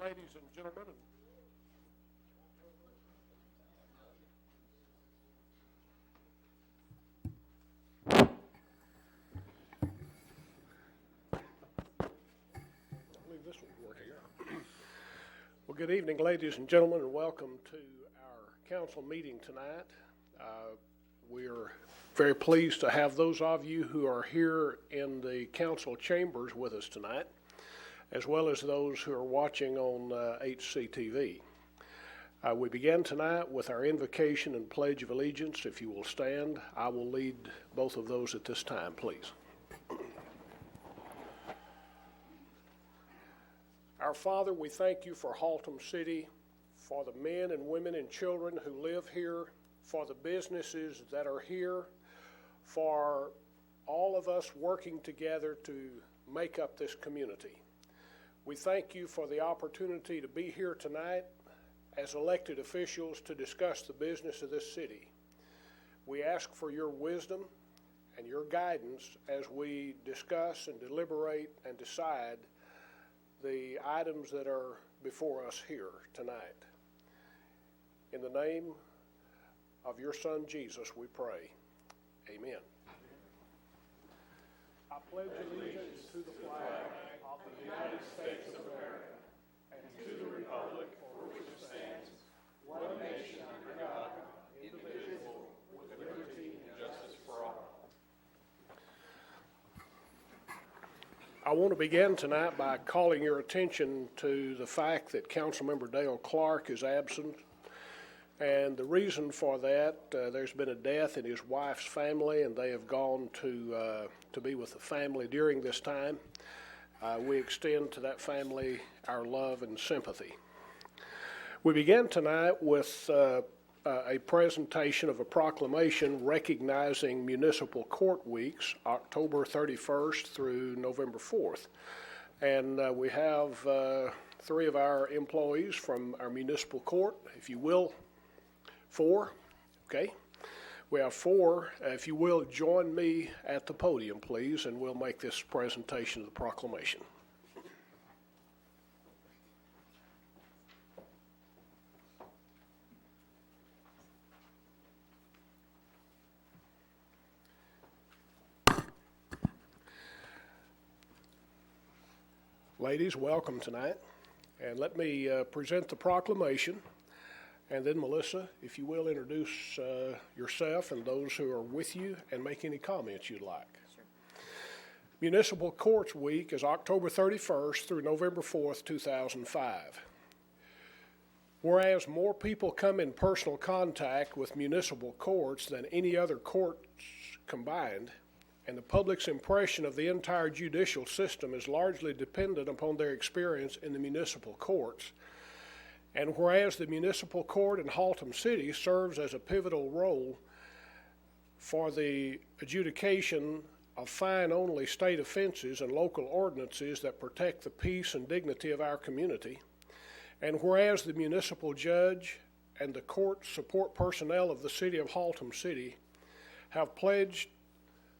ladies and gentlemen. I believe this one's working. Well, good evening, ladies and gentlemen, and welcome to our council meeting tonight. We're very pleased to have those of you who are here in the council chambers with us tonight, as well as those who are watching on HCTV. We begin tonight with our invocation and pledge of allegiance. If you will stand, I will lead both of those at this time, please. Our Father, we thank you for Haltom City, for the men and women and children who live here, for the businesses that are here, for all of us working together to make up this community. We thank you for the opportunity to be here tonight as elected officials to discuss the business of this city. We ask for your wisdom and your guidance as we discuss and deliberate and decide the items that are before us here tonight. In the name of your Son, Jesus, we pray. Amen. I pledge allegiance to the flag of the United States of America and to the republic for which it stands, one nation under God, indivisible, with liberty and justice for all. I want to begin tonight by calling your attention to the fact that Councilmember Dale Clark is absent. And the reason for that, there's been a death in his wife's family, and they have gone to be with the family during this time. We extend to that family our love and sympathy. We begin tonight with a presentation of a proclamation recognizing Municipal Court Weeks, October 31st through November 4th. And we have 3 of our employees from our municipal court, if you will. 4, okay. We have 4. If you will, join me at the podium, please, and we'll make this presentation of the proclamation. Ladies, welcome tonight. And let me present the proclamation. And then, Melissa, if you will, introduce yourself and those who are with you and make any comments you'd like. Sure. Municipal Courts Week is October 31st through November 4th, 2005. Whereas more people come in personal contact with municipal courts than any other courts combined, and the public's impression of the entire judicial system is largely dependent upon their experience in the municipal courts, and whereas the municipal court in Haltom City serves as a pivotal role for the adjudication of fine-only state offenses and local ordinances that protect the peace and dignity of our community, and whereas the municipal judge and the court support personnel of the city of Haltom City have pledged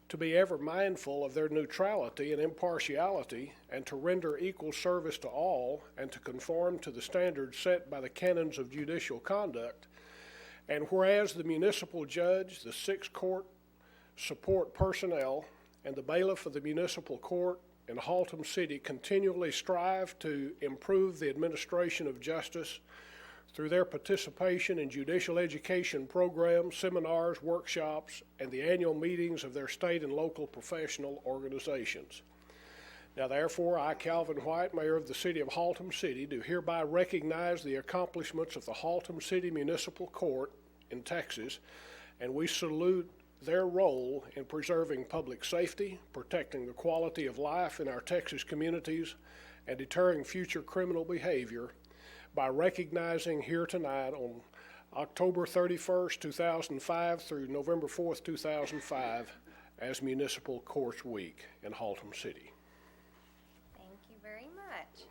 to be ever mindful of their neutrality and impartiality, and to render equal service to all, and to conform to the standards set by the canons of judicial conduct. And whereas the municipal judge, the 6 court support personnel, and the bailiff of the municipal court in Haltom City continually strive to improve the administration of justice through their participation in judicial education programs, seminars, workshops, and the annual meetings of their state and local professional organizations. Now, therefore, I, Calvin White, Mayor of the City of Haltom City, do hereby recognize the accomplishments of the Haltom City Municipal Court in Texas, and we salute their role in preserving public safety, protecting the quality of life in our Texas communities, and deterring future criminal behavior, by recognizing here tonight on October 31st, 2005 through November 4th, 2005 as Municipal Courts Week in Haltom City. Thank you very much.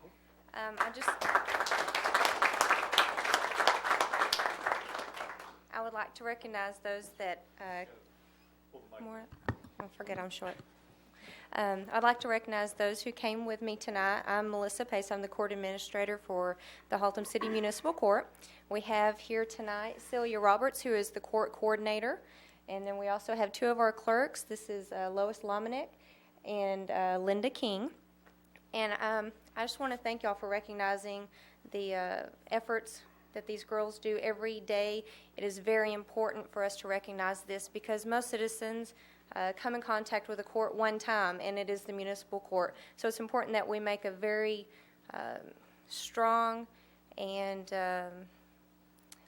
I would like to recognize those that, I forget I'm short. I'd like to recognize those who came with me tonight. I'm Melissa Pace. I'm the court administrator for the Haltom City Municipal Court. We have here tonight Celia Roberts, who is the court coordinator. And then we also have two of our clerks. This is Lois Lomanick and Linda King. And I just want to thank y'all for recognizing the efforts that these girls do every day. It is very important for us to recognize this because most citizens come in contact with a court one time, and it is the municipal court. So it's important that we make a very strong and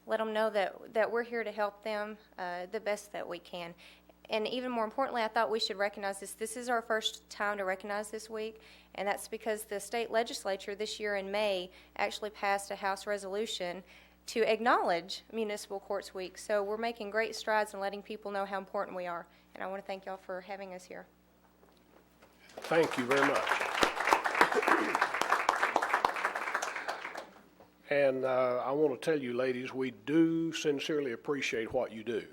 let them know that we're here to help them the best that we can. And even more importantly, I thought we should recognize this. This is our first time to recognize this week, and that's because the state legislature this year in May actually passed a House resolution to acknowledge Municipal Courts Week. So we're making great strides in letting people know how important we are. And I want to thank y'all for having us here. Thank you very much. And I want to tell you, ladies, we do sincerely appreciate what you do.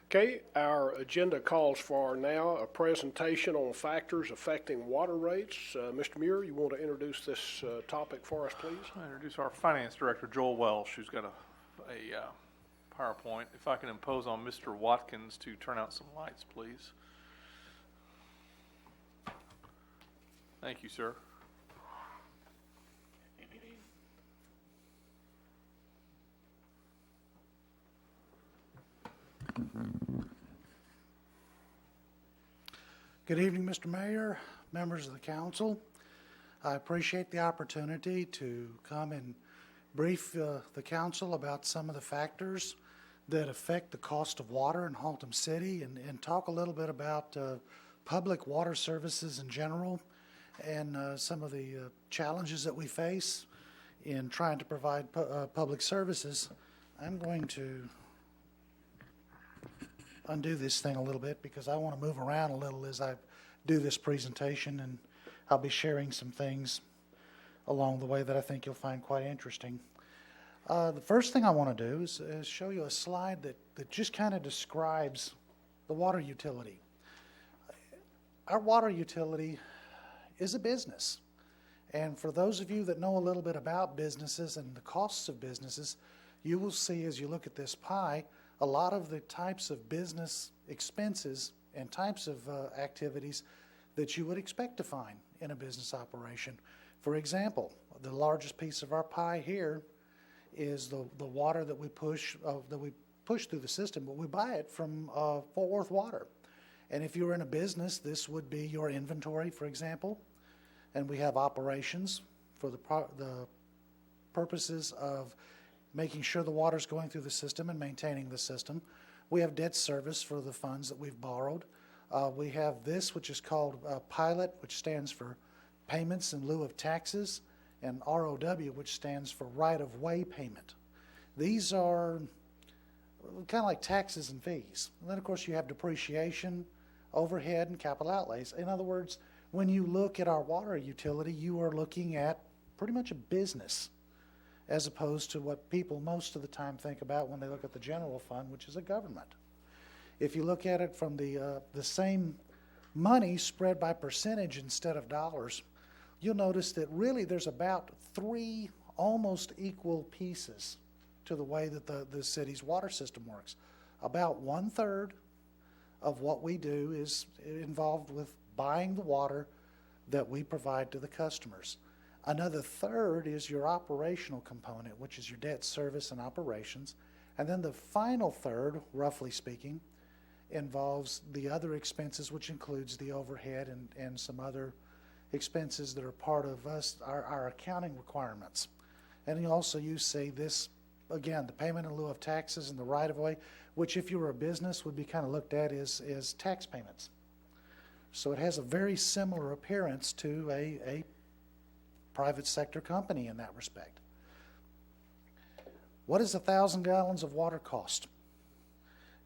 Okay, our agenda calls for now a presentation on factors affecting water rates. Mr. Muir, you want to introduce this topic for us, please? I'll introduce our Finance Director, Joel Welsh, who's got a PowerPoint. If I can impose on Mr. Watkins to turn out some lights, please. Thank you, sir. Good evening, Mr. Mayor, members of the council. I appreciate the opportunity to come and brief the council about some of the factors that affect the cost of water in Haltom City and talk a little bit about public water services in general and some of the challenges that we face in trying to provide public services. I'm going to undo this thing a little bit because I want to move around a little as I do this presentation, and I'll be sharing some things along the way that I think you'll find quite interesting. The first thing I want to do is show you a slide that just kind of describes the water utility. Our water utility is a business, and for those of you that know a little bit about businesses and the costs of businesses, you will see as you look at this pie a lot of the types of business expenses and types of activities that you would expect to find in a business operation. For example, the largest piece of our pie here is the water that we push through the system, but we buy it from Fort Worth Water. And if you were in a business, this would be your inventory, for example. And we have operations for the purposes of making sure the water's going through the system and maintaining the system. We have debt service for the funds that we've borrowed. We have this, which is called PILOT, which stands for Payments in Lieu of Taxes, and ROW, which stands for Right-of-Way Payment. These are kind of like taxes and fees. And then, of course, you have depreciation, overhead, and capital outlays. In other words, when you look at our water utility, you are looking at pretty much a business, as opposed to what people most of the time think about when they look at the general fund, which is a government. If you look at it from the same money spread by percentage instead of dollars, you'll notice that really there's about 3 almost equal pieces to the way that the city's water system works. About 1/3 of what we do is involved with buying the water that we provide to the customers. Another 1/3 is your operational component, which is your debt service and operations. And then the final 1/3, roughly speaking, involves the other expenses, which includes the overhead and some other expenses that are part of our accounting requirements. And you see this, again, the payment in lieu of taxes and the right-of-way, which if you were a business would be kind of looked at as tax payments. So it has a very similar appearance to a private sector company in that respect. What does 1,000 gallons of water cost?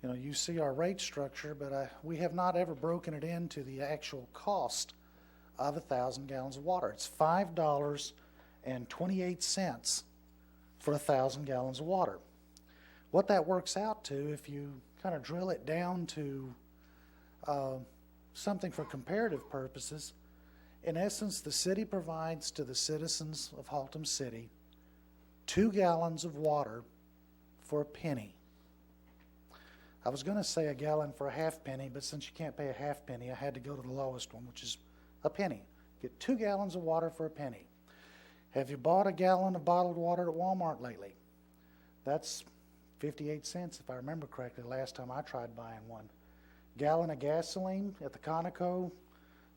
You see our rate structure, but we have not ever broken it into the actual cost of 1,000 gallons of water. It's $5.28 for 1,000 gallons of water. What that works out to, if you kind of drill it down to something for comparative purposes, in essence, the city provides to the citizens of Haltom City 2 gallons of water for a penny. I was going to say a gallon for a half penny, but since you can't pay a half penny, I had to go to the lowest one, which is a penny. Get 2 gallons of water for a penny. Have you bought a gallon of bottled water at Walmart lately? That's 58 cents, if I remember correctly, last time I tried buying one. Gallon of gasoline at the Conoco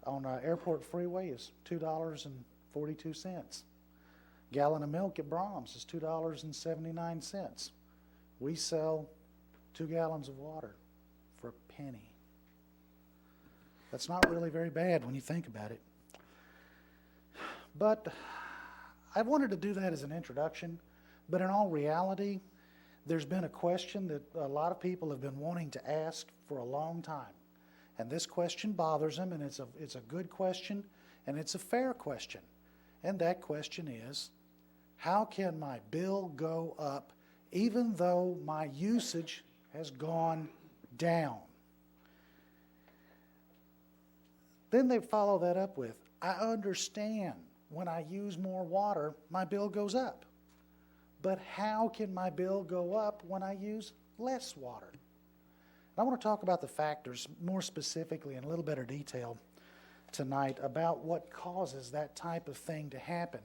on Airport Freeway is $2.42. Gallon of milk at Brahms is $2.79. We sell 2 gallons of water for a penny. That's not really very bad when you think about it. But I wanted to do that as an introduction, but in all reality, there's been a question that a lot of people have been wanting to ask for a long time. And this question bothers them, and it's a good question, and it's a fair question. And that question is, how can my bill go up even though my usage has gone down? Then they follow that up with, I understand when I use more water, my bill goes up. But how can my bill go up when I use less water? I want to talk about the factors more specifically in a little better detail tonight about what causes that type of thing to happen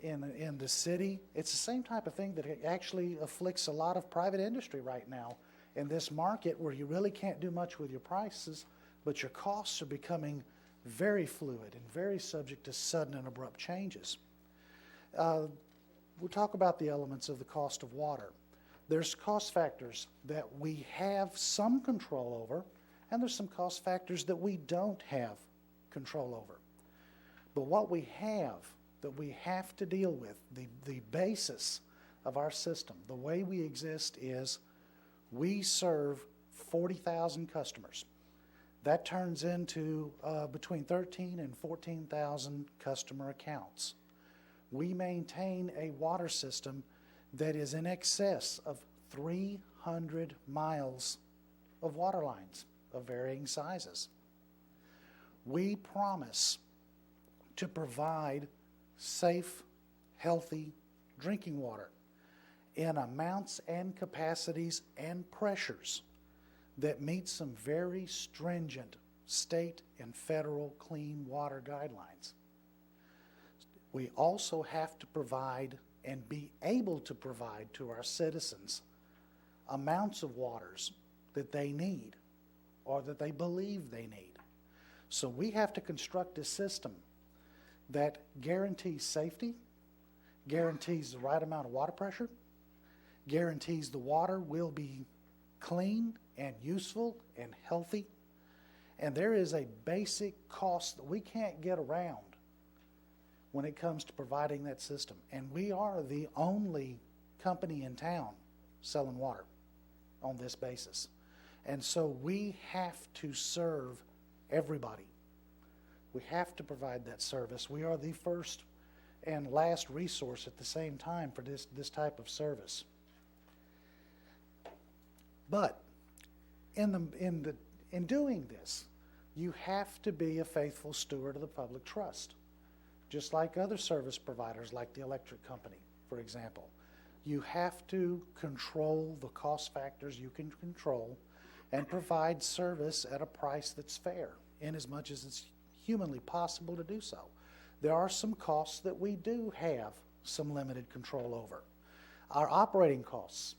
in the city. It's the same type of thing that actually afflicts a lot of private industry right now in this market where you really can't do much with your prices, but your costs are becoming very fluid and very subject to sudden and abrupt changes. We'll talk about the elements of the cost of water. There's cost factors that we have some control over, and there's some cost factors that we don't have control over. But what we have that we have to deal with, the basis of our system, the way we exist is we serve 40,000 customers. That turns into between 13 and 14,000 customer accounts. We maintain a water system that is in excess of 300 miles of water lines of varying sizes. We promise to provide safe, healthy drinking water in amounts and capacities and pressures that meet some very stringent state and federal clean water guidelines. We also have to provide and be able to provide to our citizens amounts of waters that they need or that they believe they need. So we have to construct a system that guarantees safety, guarantees the right amount of water pressure, guarantees the water will be clean and useful and healthy. And there is a basic cost that we can't get around when it comes to providing that system. And we are the only company in town selling water on this basis. And so we have to serve everybody. We have to provide that service. We are the first and last resource at the same time for this type of service. But in doing this, you have to be a faithful steward of the public trust. Just like other service providers, like the electric company, for example. You have to control the cost factors you can control and provide service at a price that's fair, in as much as it's humanly possible to do so. There are some costs that we do have some limited control over. Our operating costs,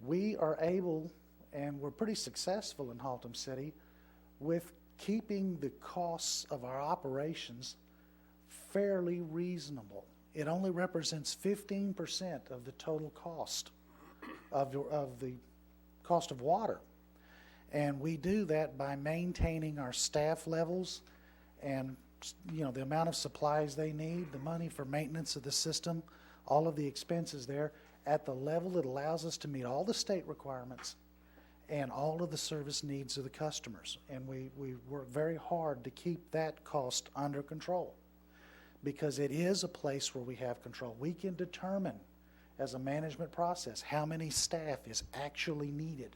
we are able, and we're pretty successful in Haltom City, with keeping the costs of our operations fairly reasonable. It only represents 15% of the total cost of the cost of water. And we do that by maintaining our staff levels and the amount of supplies they need, the money for maintenance of the system, all of the expenses there at the level that allows us to meet all the state requirements and all of the service needs of the customers. And we work very hard to keep that cost under control, because it is a place where we have control. We can determine as a management process how many staff is actually needed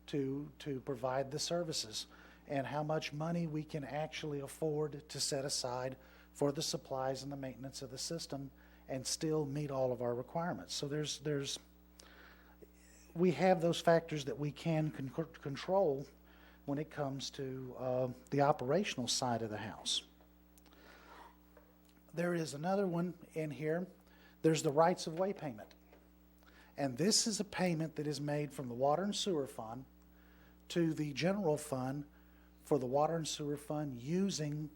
to provide the services. and how much money we can actually afford to set aside for the supplies and the maintenance of the system and still meet all of our requirements. So we have those factors that we can control when it comes to the operational side of the house. There is another one in here. There's the rights of way payment. And this is a payment that is made from the water and sewer fund to the general fund for the water and sewer fund using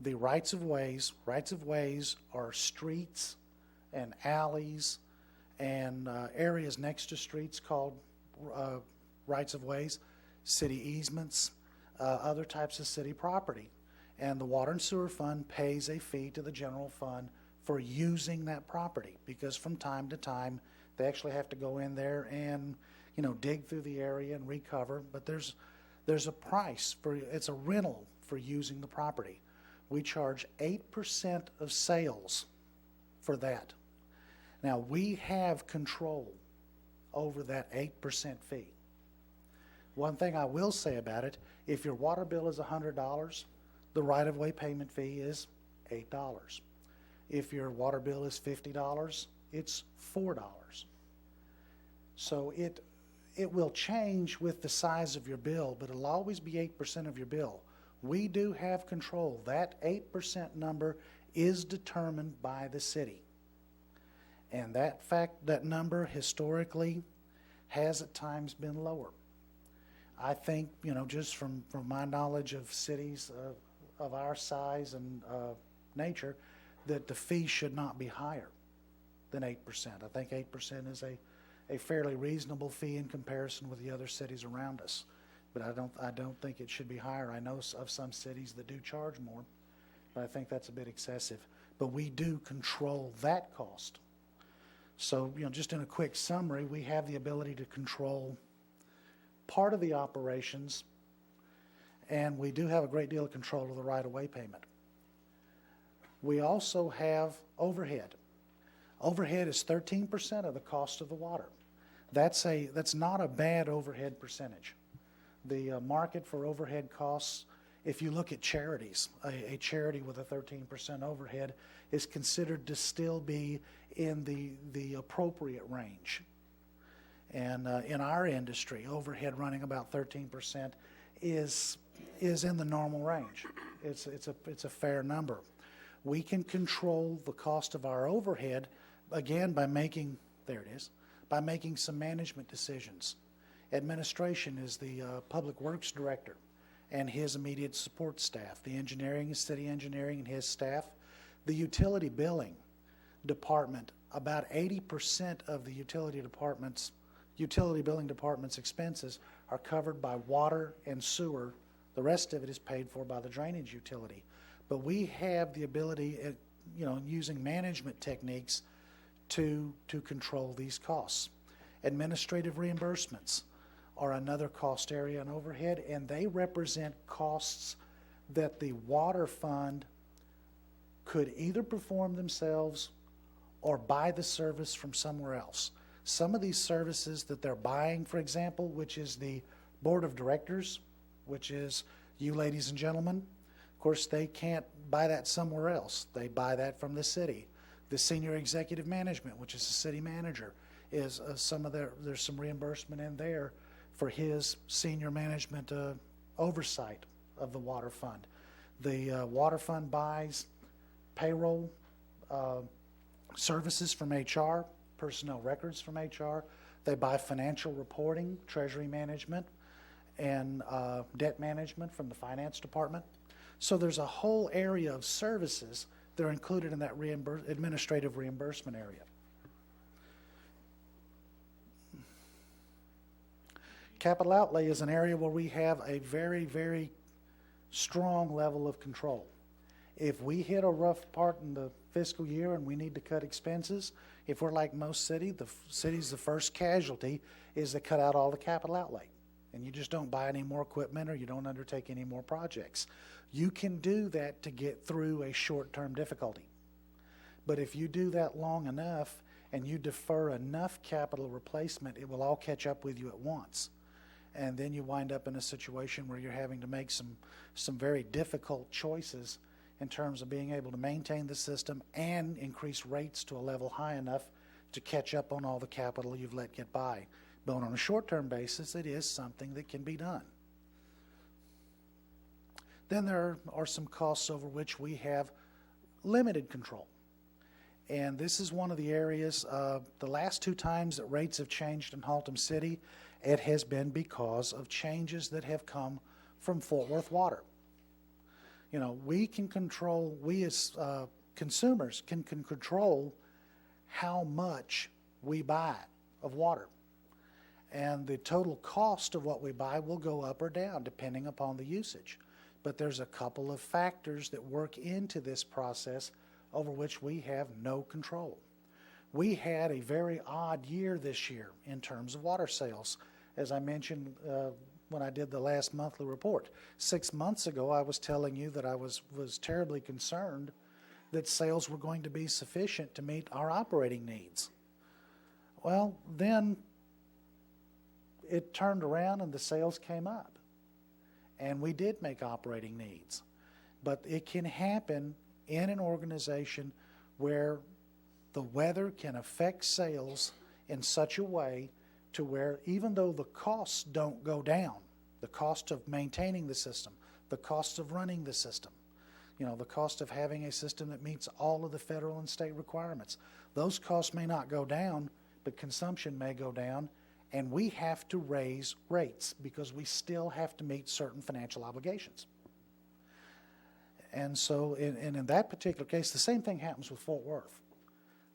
the rights of ways. Rights of ways are streets and alleys and areas next to streets called rights of ways, city easements, other types of city property. And the water and sewer fund pays a fee to the general fund for using that property, because from time to time they actually have to go in there and dig through the area and recover. But there's a price for it's a rental for using the property. We charge 8% of sales for that. Now we have control over that 8% fee. One thing I will say about it, if your water bill is $100, the right-of-way payment fee is $8. If your water bill is $50, it's $4. So it will change with the size of your bill, but it'll always be 8% of your bill. We do have control. That 8% number is determined by the city. And that number historically has at times been lower. I think, just from my knowledge of cities of our size and nature, that the fee should not be higher than 8%. I think 8% is a fairly reasonable fee in comparison with the other cities around us. But I don't think it should be higher. I know of some cities that do charge more, but I think that's a bit excessive. But we do control that cost. So, just in a quick summary, we have the ability to control part of the operations, and we do have a great deal of control of the right-of-way payment. We also have overhead. Overhead is 13% of the cost of the water. That's not a bad overhead percentage. The market for overhead costs, if you look at charities, a charity with a 13% overhead is considered to still be in the appropriate range. And in our industry, overhead running about 13% is in the normal range. It's a fair number. We can control the cost of our overhead, again, by making some management decisions. Administration is the Public Works Director and his immediate support staff. The engineering is city engineering and his staff. The utility billing department, about 80% of the utility billing department's expenses are covered by water and sewer. The rest of it is paid for by the drainage utility. But we have the ability, using management techniques to control these costs. Administrative reimbursements are another cost area and overhead, and they represent costs that the water fund could either perform themselves or buy the service from somewhere else. Some of these services that they're buying, for example, which is the board of directors, which is you ladies and gentlemen, of course they can't buy that somewhere else. They buy that from the city. The senior executive management, which is the city manager, is there's some reimbursement in there for his senior management oversight of the water fund. The water fund buys payroll services from HR, personnel records from HR. They buy financial reporting, treasury management, and debt management from the finance department. So there's a whole area of services that are included in that administrative reimbursement area. Capital outlay is an area where we have a very, very strong level of control. If we hit a rough part in the fiscal year and we need to cut expenses, if we're like most cities, the first casualty is to cut out all the capital outlay. And you just don't buy any more equipment or you don't undertake any more projects. You can do that to get through a short-term difficulty. But if you do that long enough and you defer enough capital replacement, it will all catch up with you at once. And then you wind up in a situation where you're having to make some very difficult choices in terms of being able to maintain the system and increase rates to a level high enough to catch up on all the capital you've let get by. But on a short-term basis, it is something that can be done. Then there are some costs over which we have limited control. And this is one of the areas, the last 2 times that rates have changed in Haltom City, it has been because of changes that have come from Fort Worth Water. You know, we can control, we as consumers can control how much we buy of water. And the total cost of what we buy will go up or down depending upon the usage. But there's a couple of factors that work into this process over which we have no control. We had a very odd year this year in terms of water sales. As I mentioned when I did the last monthly report, 6 months ago I was telling you that I was terribly concerned that sales were going to be sufficient to meet our operating needs. Well, then it turned around and the sales came up. And we did make operating needs. But it can happen in an organization where the weather can affect sales in such a way to where even though the costs don't go down, the cost of maintaining the system, the cost of running the system, you know, the cost of having a system that meets all of the federal and state requirements, those costs may not go down, but consumption may go down, and we have to raise rates because we still have to meet certain financial obligations. And so in that particular case, the same thing happens with Fort Worth.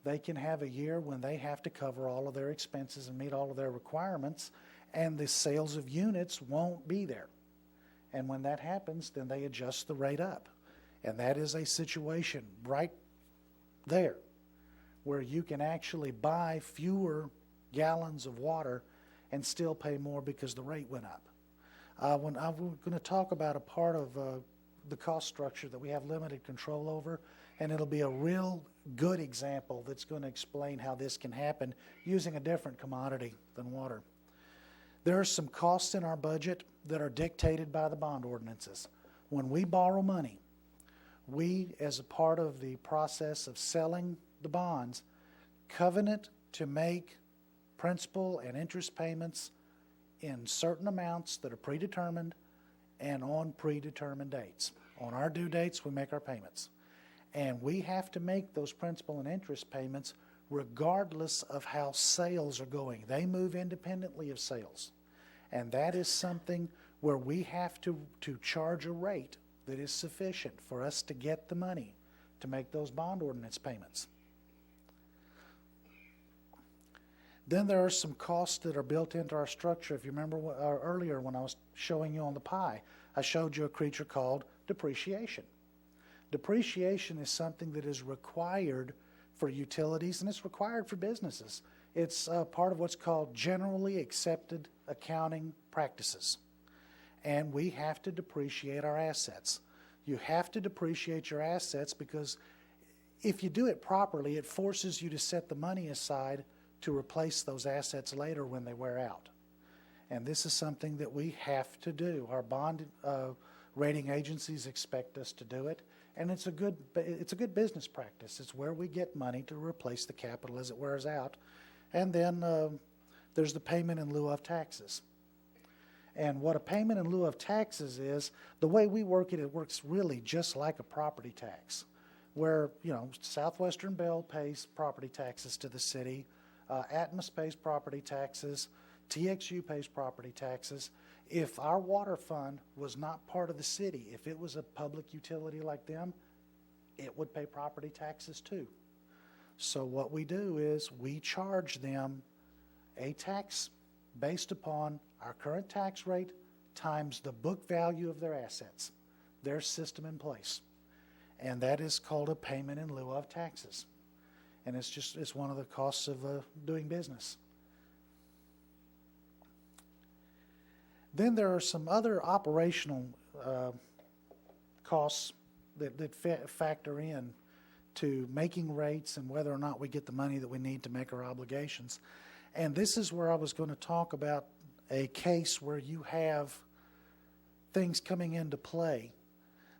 They can have a year when they have to cover all of their expenses and meet all of their requirements, and the sales of units won't be there. And when that happens, then they adjust the rate up. And that is a situation right there where you can actually buy fewer gallons of water and still pay more because the rate went up. When I'm going to talk about a part of the cost structure that we have limited control over, and it'll be a real good example that's going to explain how this can happen using a different commodity than water. There are some costs in our budget that are dictated by the bond ordinances. When we borrow money, we, as a part of the process of selling the bonds, covenant to make principal and interest payments in certain amounts that are predetermined and on predetermined dates. On our due dates, we make our payments. And we have to make those principal and interest payments regardless of how sales are going. They move independently of sales. And that is something where we have to charge a rate that is sufficient for us to get the money to make those bond ordinance payments. Then there are some costs that are built into our structure. If you remember earlier when I was showing you on the pie, I showed you a creature called depreciation. Depreciation is something that is required for utilities and it's required for businesses. It's part of what's called generally accepted accounting practices. And we have to depreciate our assets. You have to depreciate your assets because if you do it properly, it forces you to set the money aside to replace those assets later when they wear out. And this is something that we have to do. Our bond rating agencies expect us to do it, and it's a good business practice. It's where we get money to replace the capital as it wears out. And then there's the payment in lieu of taxes. And what a payment in lieu of taxes is, the way we work it, it works really just like a property tax, where, you know, Southwestern Bell pays property taxes to the city, Atmos pays property taxes, TXU pays property taxes. If our water fund was not part of the city, if it was a public utility like them, it would pay property taxes too. So what we do is we charge them a tax based upon our current tax rate times the book value of their assets, their system in place. And that is called a payment in lieu of taxes. And it's one of the costs of doing business. Then there are some other operational costs that factor in to making rates and whether or not we get the money that we need to make our obligations. And this is where I was going to talk about a case where you have things coming into play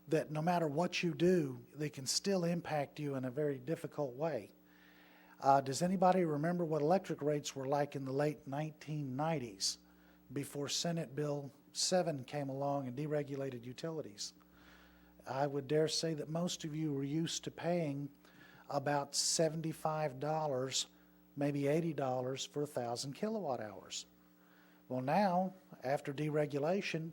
that no matter what you do, they can still impact you in a very difficult way. Does anybody remember what electric rates were like in the late 1990s before Senate Bill 7 came along and deregulated utilities? I would dare say that most of you were used to paying about $75, maybe $80 for 1,000 kilowatt hours. Well, now, after deregulation,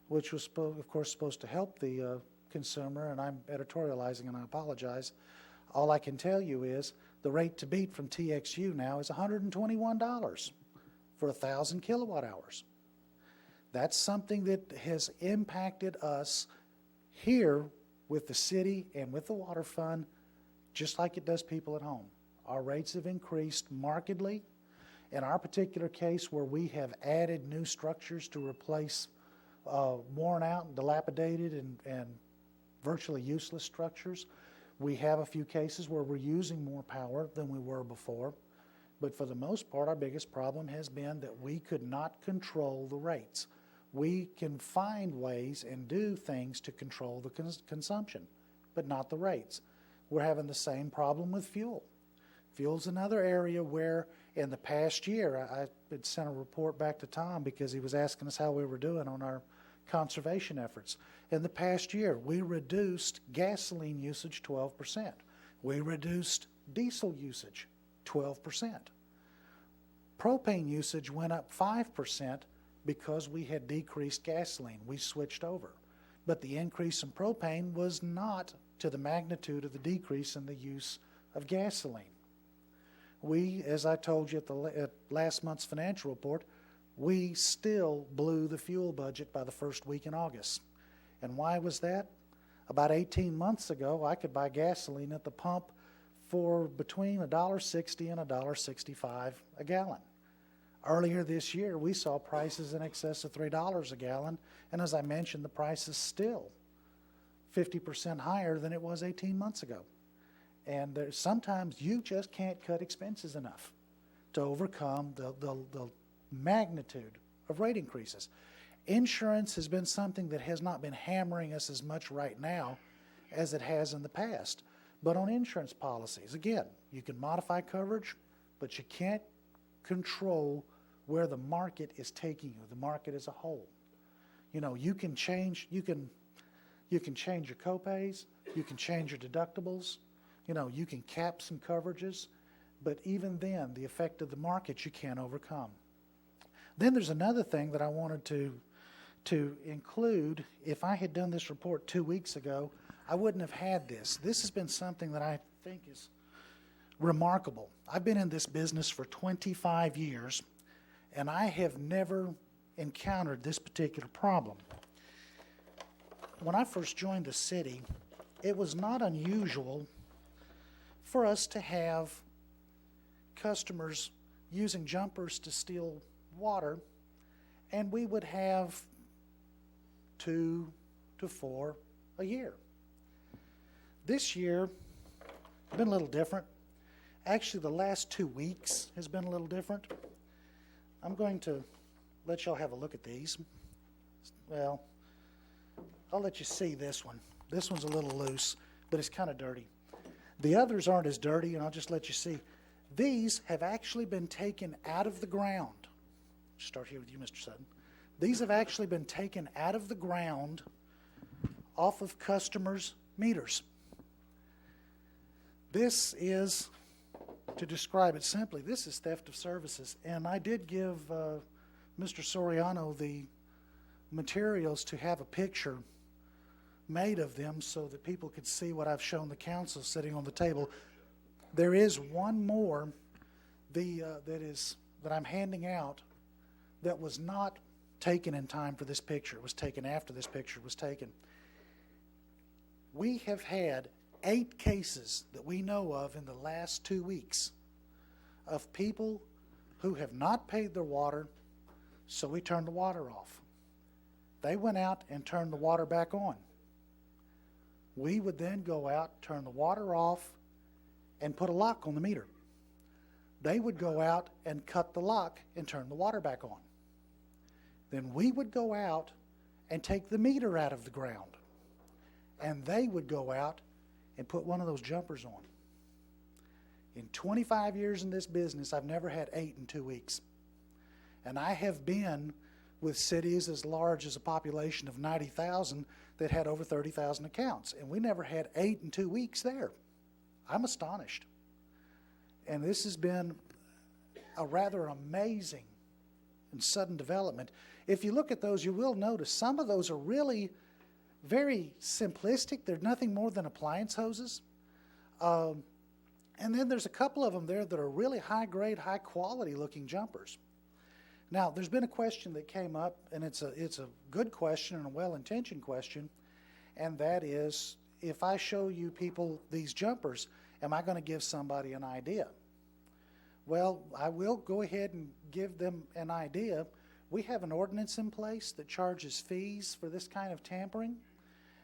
which was, of course, supposed to help the consumer, and I'm editorializing and I apologize, all I can tell you is the rate to beat from TXU now is $121 for 1,000 kilowatt hours. That's something that has impacted us here with the city and with the water fund, just like it does people at home. Our rates have increased markedly. In our particular case, where we have added new structures to replace worn out and dilapidated and virtually useless structures, we have a few cases where we're using more power than we were before. But for the most part, our biggest problem has been that we could not control the rates. We can find ways and do things to control the consumption, but not the rates. We're having the same problem with fuel. Fuel's another area where in the past year, I had sent a report back to Tom because he was asking us how we were doing on our conservation efforts. In the past year, we reduced gasoline usage 12%. We reduced diesel usage 12%. Propane usage went up 5% because we had decreased gasoline. We switched over. But the increase in propane was not to the magnitude of the decrease in the use of gasoline. We, as I told you at last month's financial report, we still blew the fuel budget by the first week in August. And why was that? About 18 months ago, I could buy gasoline at the pump for between $1.60 and $1.65 a gallon. Earlier this year, we saw prices in excess of $3 a gallon, and as I mentioned, the price is still 50% higher than it was 18 months ago. And sometimes you just can't cut expenses enough to overcome the magnitude of rate increases. Insurance has been something that has not been hammering us as much right now as it has in the past. But on insurance policies, again, you can modify coverage, but you can't control where the market is taking you, the market as a whole. You know, you can change your copays, you can change your deductibles, you know, you can cap some coverages, but even then, the effect of the market you can't overcome. Then there's another thing that I wanted to include. If I had done this report 2 weeks ago, I wouldn't have had this. This has been something that I think is remarkable. I've been in this business for 25 years, and I have never encountered this particular problem. When I first joined the city, it was not unusual for us to have customers using jumpers to steal water, and we would have 2 to 4 a year. This year has been a little different. Actually, the last 2 weeks has been a little different. I'm going to let y'all have a look at these. Well, I'll let you see this one. This one's a little loose, but it's kind of dirty. The others aren't as dirty, and I'll just let you see. These have actually been taken out of the ground. Start here with you, Mr. Sutton. These have actually been taken out of the ground off of customers' meters. This is, to describe it simply, this is theft of services. And I did give Mr. Soriano the materials to have a picture made of them so that people could see what I've shown the council sitting on the table. There is one more that I'm handing out that was not taken in time for this picture. It was taken after this picture was taken. We have had 8 cases that we know of in the last 2 weeks of people who have not paid their water, so we turned the water off. They went out and turned the water back on. We would then go out, turn the water off, and put a lock on the meter. They would go out and cut the lock and turn the water back on. then we would go out and take the meter out of the ground. And they would go out and put one of those jumpers on. In 25 years in this business, I've never had 8 in 2 weeks. And I have been with cities as large as a population of 90,000 that had over 30,000 accounts. And we never had 8 in 2 weeks there. I'm astonished. And this has been a rather amazing and sudden development. If you look at those, you will notice some of those are really very simplistic. They're nothing more than appliance hoses. And then there's a couple of them there that are really high-grade, high-quality looking jumpers. Now, there's been a question that came up, and it's a good question and a well-intentioned question, and that is, if I show you people these jumpers, am I going to give somebody an idea? Well, I will go ahead and give them an idea. We have an ordinance in place that charges fees for this kind of tampering,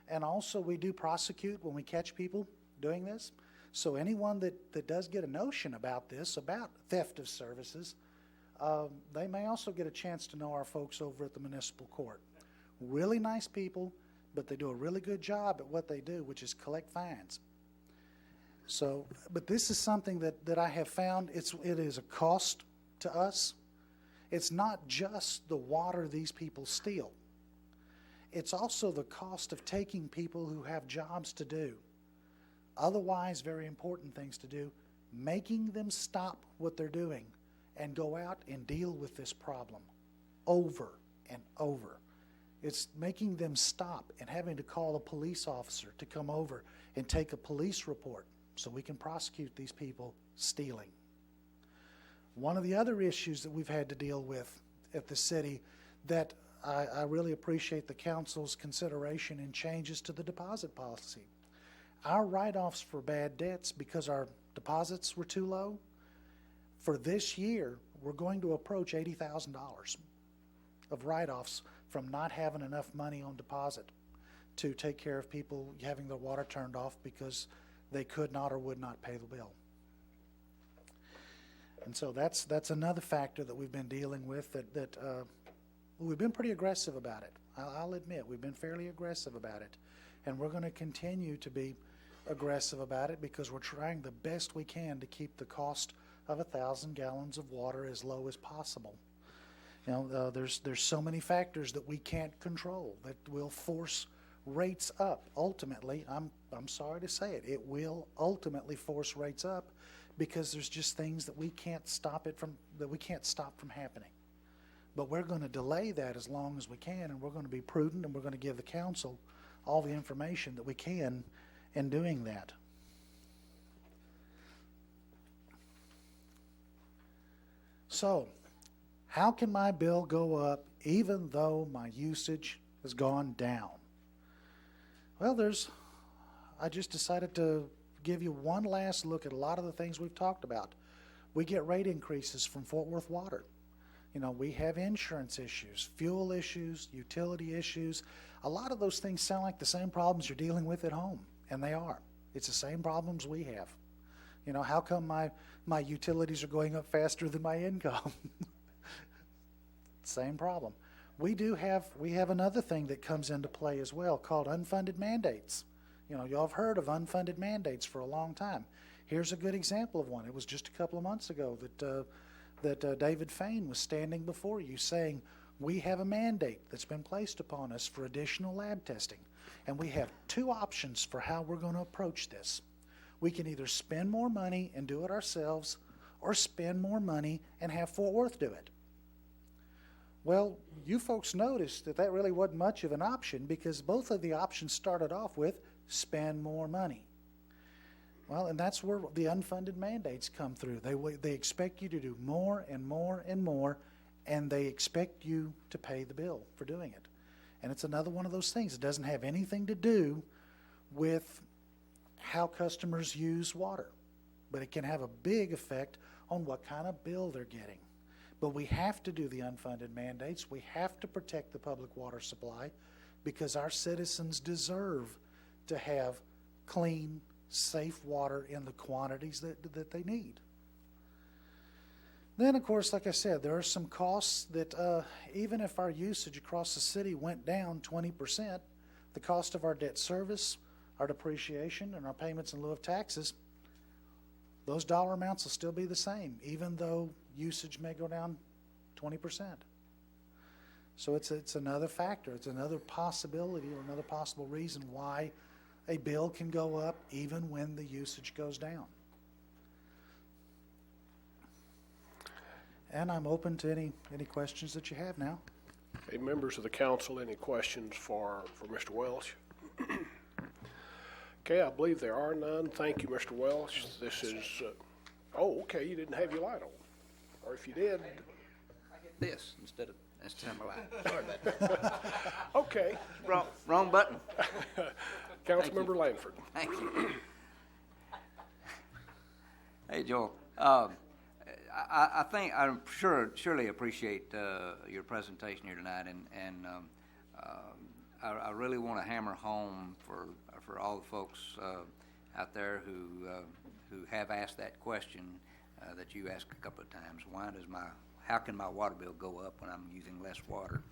and also we do prosecute when we catch people doing this. So anyone that does get a notion about this, about theft of services, they may also get a chance to know our folks over at the municipal court. Really nice people, but they do a really good job at what they do, which is collect fines. So, but this is something that I have found, it is a cost to us. It's not just the water these people steal. It's also the cost of taking people who have jobs to do, otherwise very important things to do, making them stop what they're doing and go out and deal with this problem over and over. It's making them stop and having to call a police officer to come over and take a police report so we can prosecute these people stealing. One of the other issues that we've had to deal with at the city that I really appreciate the council's consideration and changes to the deposit policy. Our write-offs for bad debts, because our deposits were too low, for this year, we're going to approach $80,000 of write-offs from not having enough money on deposit to take care of people having their water turned off because they could not or would not pay the bill. And so that's another factor that we've been dealing with that we've been pretty aggressive about it. I'll admit, we've been fairly aggressive about it. And we're going to continue to be aggressive about it because we're trying the best we can to keep the cost of 1,000 gallons of water as low as possible. You know, there's so many factors that we can't control that will force rates up. Ultimately, I'm sorry to say it, it will ultimately force rates up because there's just things that we can't stop from happening. But we're going to delay that as long as we can, and we're going to be prudent, and we're going to give the council all the information that we can in doing that. So, how can my bill go up even though my usage has gone down? Well, I just decided to give you one last look at a lot of the things we've talked about. We get rate increases from Fort Worth Water. You know, we have insurance issues, fuel issues, utility issues. A lot of those things sound like the same problems you're dealing with at home, and they are. It's the same problems we have. You know, how come my utilities are going up faster than my income? Same problem. We have another thing that comes into play as well called unfunded mandates. You know, y'all have heard of unfunded mandates for a long time. Here's a good example of one. It was just a couple of months ago that David Fain was standing before you saying, we have a mandate that's been placed upon us for additional lab testing, and we have two options for how we're going to approach this. We can either spend more money and do it ourselves, or spend more money and have Fort Worth do it. Well, you folks noticed that really wasn't much of an option because both of the options started off with spend more money. Well, and that's where the unfunded mandates come through. They expect you to do more and more and more, and they expect you to pay the bill for doing it. And it's another one of those things. It doesn't have anything to do with how customers use water, but it can have a big effect on what kind of bill they're getting. But we have to do the unfunded mandates. We have to protect the public water supply because our citizens deserve to have clean, safe water in the quantities that they need. Then, of course, like I said, there are some costs that even if our usage across the city went down 20%, the cost of our debt service, our depreciation, and our payments in lieu of taxes, those dollar amounts will still be the same, even though usage may go down 20%. So it's another factor. It's another possibility or another possible reason why a bill can go up even when the usage goes down. And I'm open to any questions that you have now. Hey, members of the council, any questions for Mr. Welch? Okay, I believe there are none. Thank you, Mr. Welch. This is, oh, okay, you didn't have your light on. Or if you did, This instead of my light. Sorry about that. okay. Wrong button. Councilmember Lanford. Thank you. Hey, Joel. I think I surely appreciate your presentation here tonight, and I really want to hammer home for all the folks out there who have asked that question that you asked a couple of times. How can my water bill go up when I'm using less water?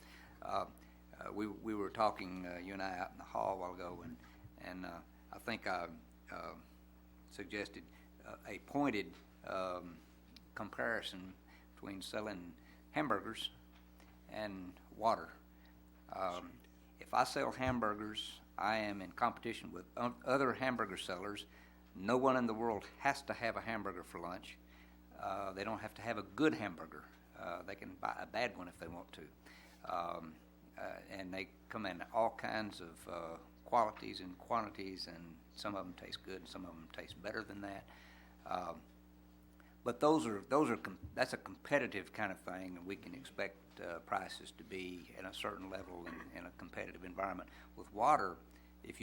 We were talking, you and I, out in the hall a while ago, and I think I suggested a pointed comparison between selling hamburgers and water. If I sell hamburgers, I am in competition with other hamburger sellers. No one in the world has to have a hamburger for lunch. They don't have to have a good hamburger. They can buy a bad one if they want to. And they come in all kinds of qualities and quantities, and some of them taste good, some of them taste better than that. But that's a competitive kind of thing, and we can expect prices to be at a certain level in a competitive environment. With water, if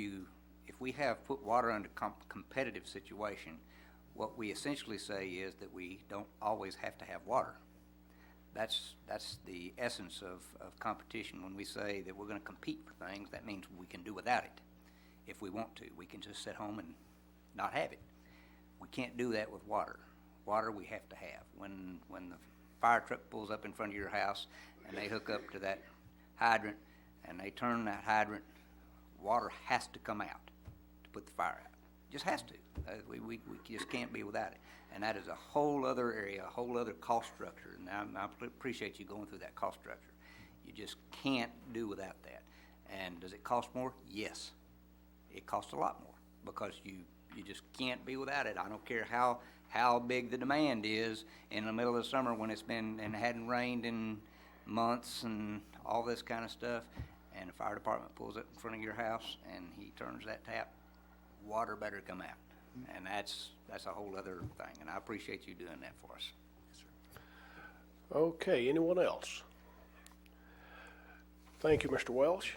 we have put water under competitive situation, what we essentially say is that we don't always have to have water. That's the essence of competition. When we say that we're going to compete for things, that means we can do without it. If we want to, we can just sit home and not have it. We can't do that with water. Water we have to have. When the fire truck pulls up in front of your house and they hook up to that hydrant and they turn that hydrant, water has to come out to put the fire out. It just has to. We just can't be without it. And that is a whole other area, a whole other cost structure. And I appreciate you going through that cost structure. You just can't do without that. And does it cost more? Yes. It costs a lot more because you just can't be without it. I don't care how big the demand is in the middle of the summer when it's been and hadn't rained in months and all this kind of stuff, and the fire department pulls up in front of your house and he turns that tap, water better come out. And that's a whole other thing, and I appreciate you doing that for us. Okay, anyone else? Thank you, Mr. Welch.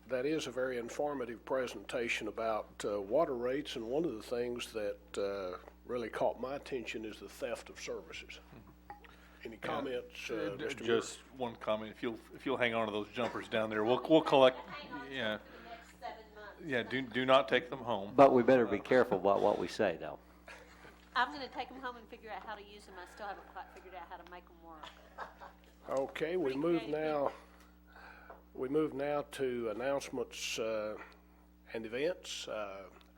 That is a very informative presentation about water rates, and one of the things that really caught my attention is the theft of services. Any comments, Mr. Moore? Just one comment. If you'll hang on to those jumpers down there, we'll collect. Yeah. Yeah. Do not take them home. But we better be careful about what we say, though. I'm going to take them home and figure out how to use them. I still haven't quite figured out how to make them work. Okay, we move now to announcements and events.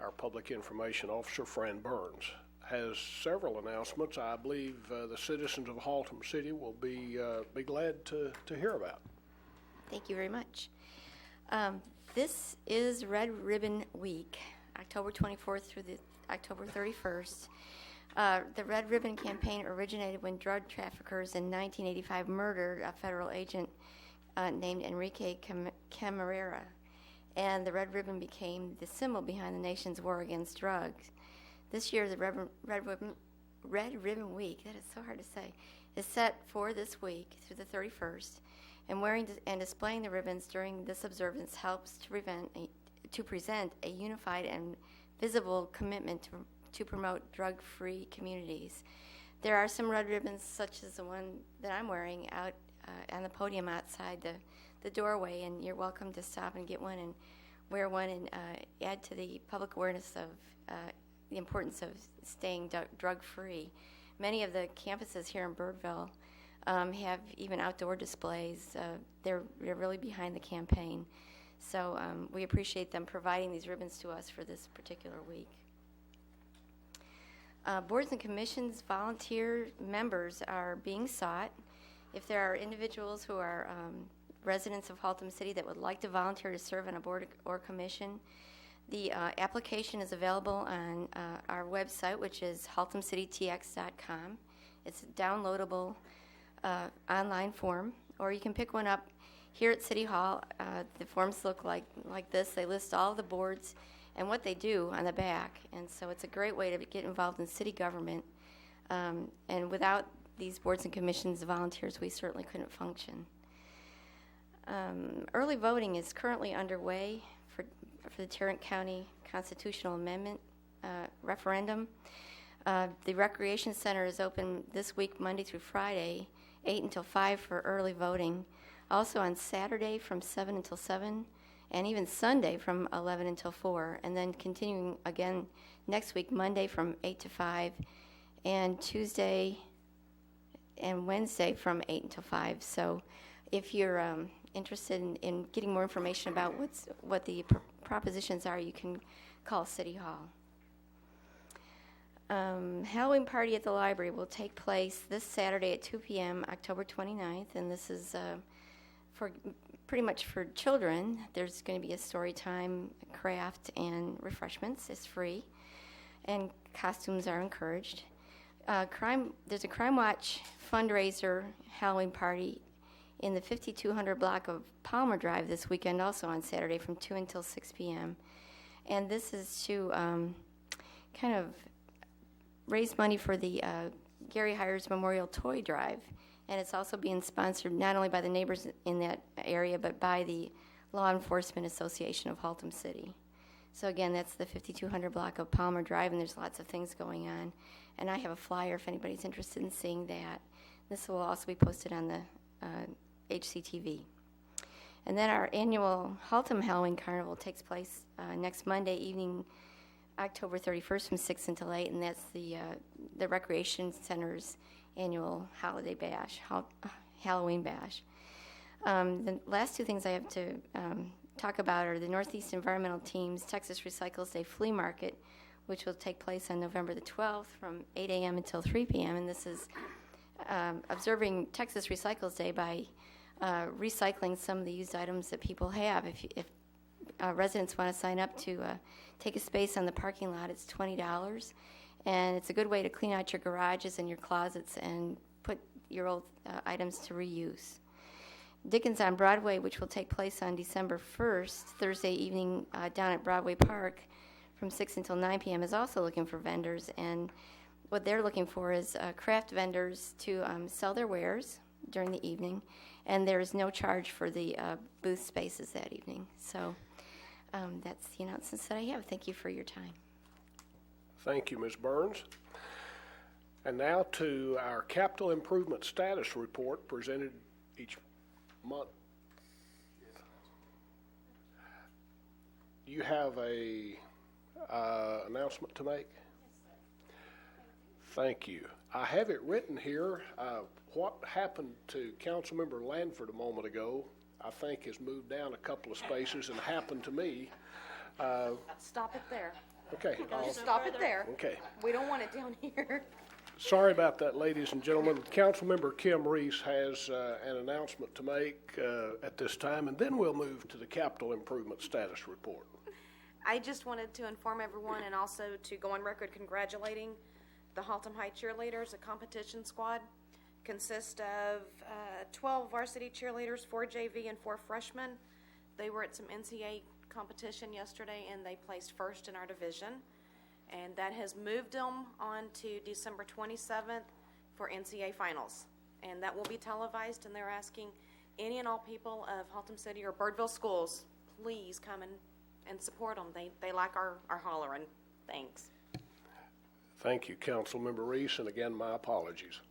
Our Public Information Officer, Fran Burns, has several announcements I believe the citizens of Haltom City will be glad to hear about. Thank you very much. This is Red Ribbon Week, October 24th through the October 31st. The Red Ribbon campaign originated when drug traffickers in 1985 murdered a federal agent named Enrique Camarera, and the Red Ribbon became the symbol behind the nation's war against drugs. This year, the Red Ribbon Week, that is so hard to say, is set for this week through the 31st, and wearing and displaying the ribbons during this observance helps to present a unified and visible commitment to promote drug-free communities. There are some red ribbons, such as the one that I'm wearing, out on the podium outside the doorway, and you're welcome to stop and get one and wear one and add to the public awareness of the importance of staying drug-free. many of the campuses here in Birdville have even outdoor displays. They're really behind the campaign. So we appreciate them providing these ribbons to us for this particular week. Boards and commissions volunteer members are being sought. If there are individuals who are residents of Haltom City that would like to volunteer to serve on a board or commission, the application is available on our website, which is haltomcitytx.com. It's a downloadable online form, or you can pick one up here at City Hall. The forms look like this. They list all of the boards and what they do on the back, and so it's a great way to get involved in city government. And without these boards and commissions, the volunteers, we certainly couldn't function. Early voting is currently underway for the Tarrant County Constitutional Amendment referendum. The Recreation Center is open this week, Monday through Friday, 8 until 5 for early voting. Also on Saturday from 7 until 7, and even Sunday from 11 until 4, and then continuing again next week, Monday from 8 to 5, and Tuesday and Wednesday from 8 until 5. So if you're interested in getting more information about what the propositions are, you can call City Hall. Halloween party at the library will take place this Saturday at 2 p.m., October 29th, and this is for pretty much for children. There's going to be a story time, craft, and refreshments. It's free, and costumes are encouraged. There's a Crime Watch fundraiser Halloween party in the 5200 block of Palmer Drive this weekend, also on Saturday from 2 until 6 p.m. And this is to kind of raise money for the Gary Hires Memorial Toy Drive. And it's also being sponsored not only by the neighbors in that area, but by the Law Enforcement Association of Haltom City. So again, that's the 5200 block of Palmer Drive, and there's lots of things going on. And I have a flyer if anybody's interested in seeing that. This will also be posted on the HCTV. And then our annual Haltom Halloween Carnival takes place next Monday evening, October 31st from 6 until 8, and that's the Recreation Center's annual holiday bash, Halloween bash. The last two things I have to talk about are the Northeast Environmental Team's Texas Recycles Day Flea Market, which will take place on November the 12th from 8 a.m. until 3 p.m., and this is observing Texas Recycles Day by recycling some of the used items that people have. If residents want to sign up to take a space on the parking lot, it's $20. And it's a good way to clean out your garages and your closets and put your old items to reuse. Dickens on Broadway, which will take place on December 1st, Thursday evening down at Broadway Park from 6 until 9 p.m., is also looking for vendors. And what they're looking for is craft vendors to sell their wares during the evening. And there is no charge for the booth spaces that evening. So that's the announcements that I have. Thank you for your time. Thank you, Ms. Burns. And now to our capital improvement status report presented each month. You have a announcement to make? Thank you. I have it written here. What happened to Councilmember Lanford a moment ago, I think has moved down a couple of spaces and happened to me. Stop it there. Okay. Stop it there. Okay. We don't want it down here. Sorry about that, ladies and gentlemen. Councilmember Kim Reese has an announcement to make at this time, and then we'll move to the capital improvement status report. I just wanted to inform everyone and also to go on record congratulating the Haltom High cheerleaders. A competition squad consists of 12 varsity cheerleaders, 4 JV, and 4 freshmen. They were at some NCAA competition yesterday, and they placed first in our division. And that has moved them on to December 27th for NCAA finals. And that will be televised, and they're asking any and all people of Haltom City or Birdville schools, please come and support them. They like our hollering. Thanks. Thank you, Councilmember Reese, and again, my apologies.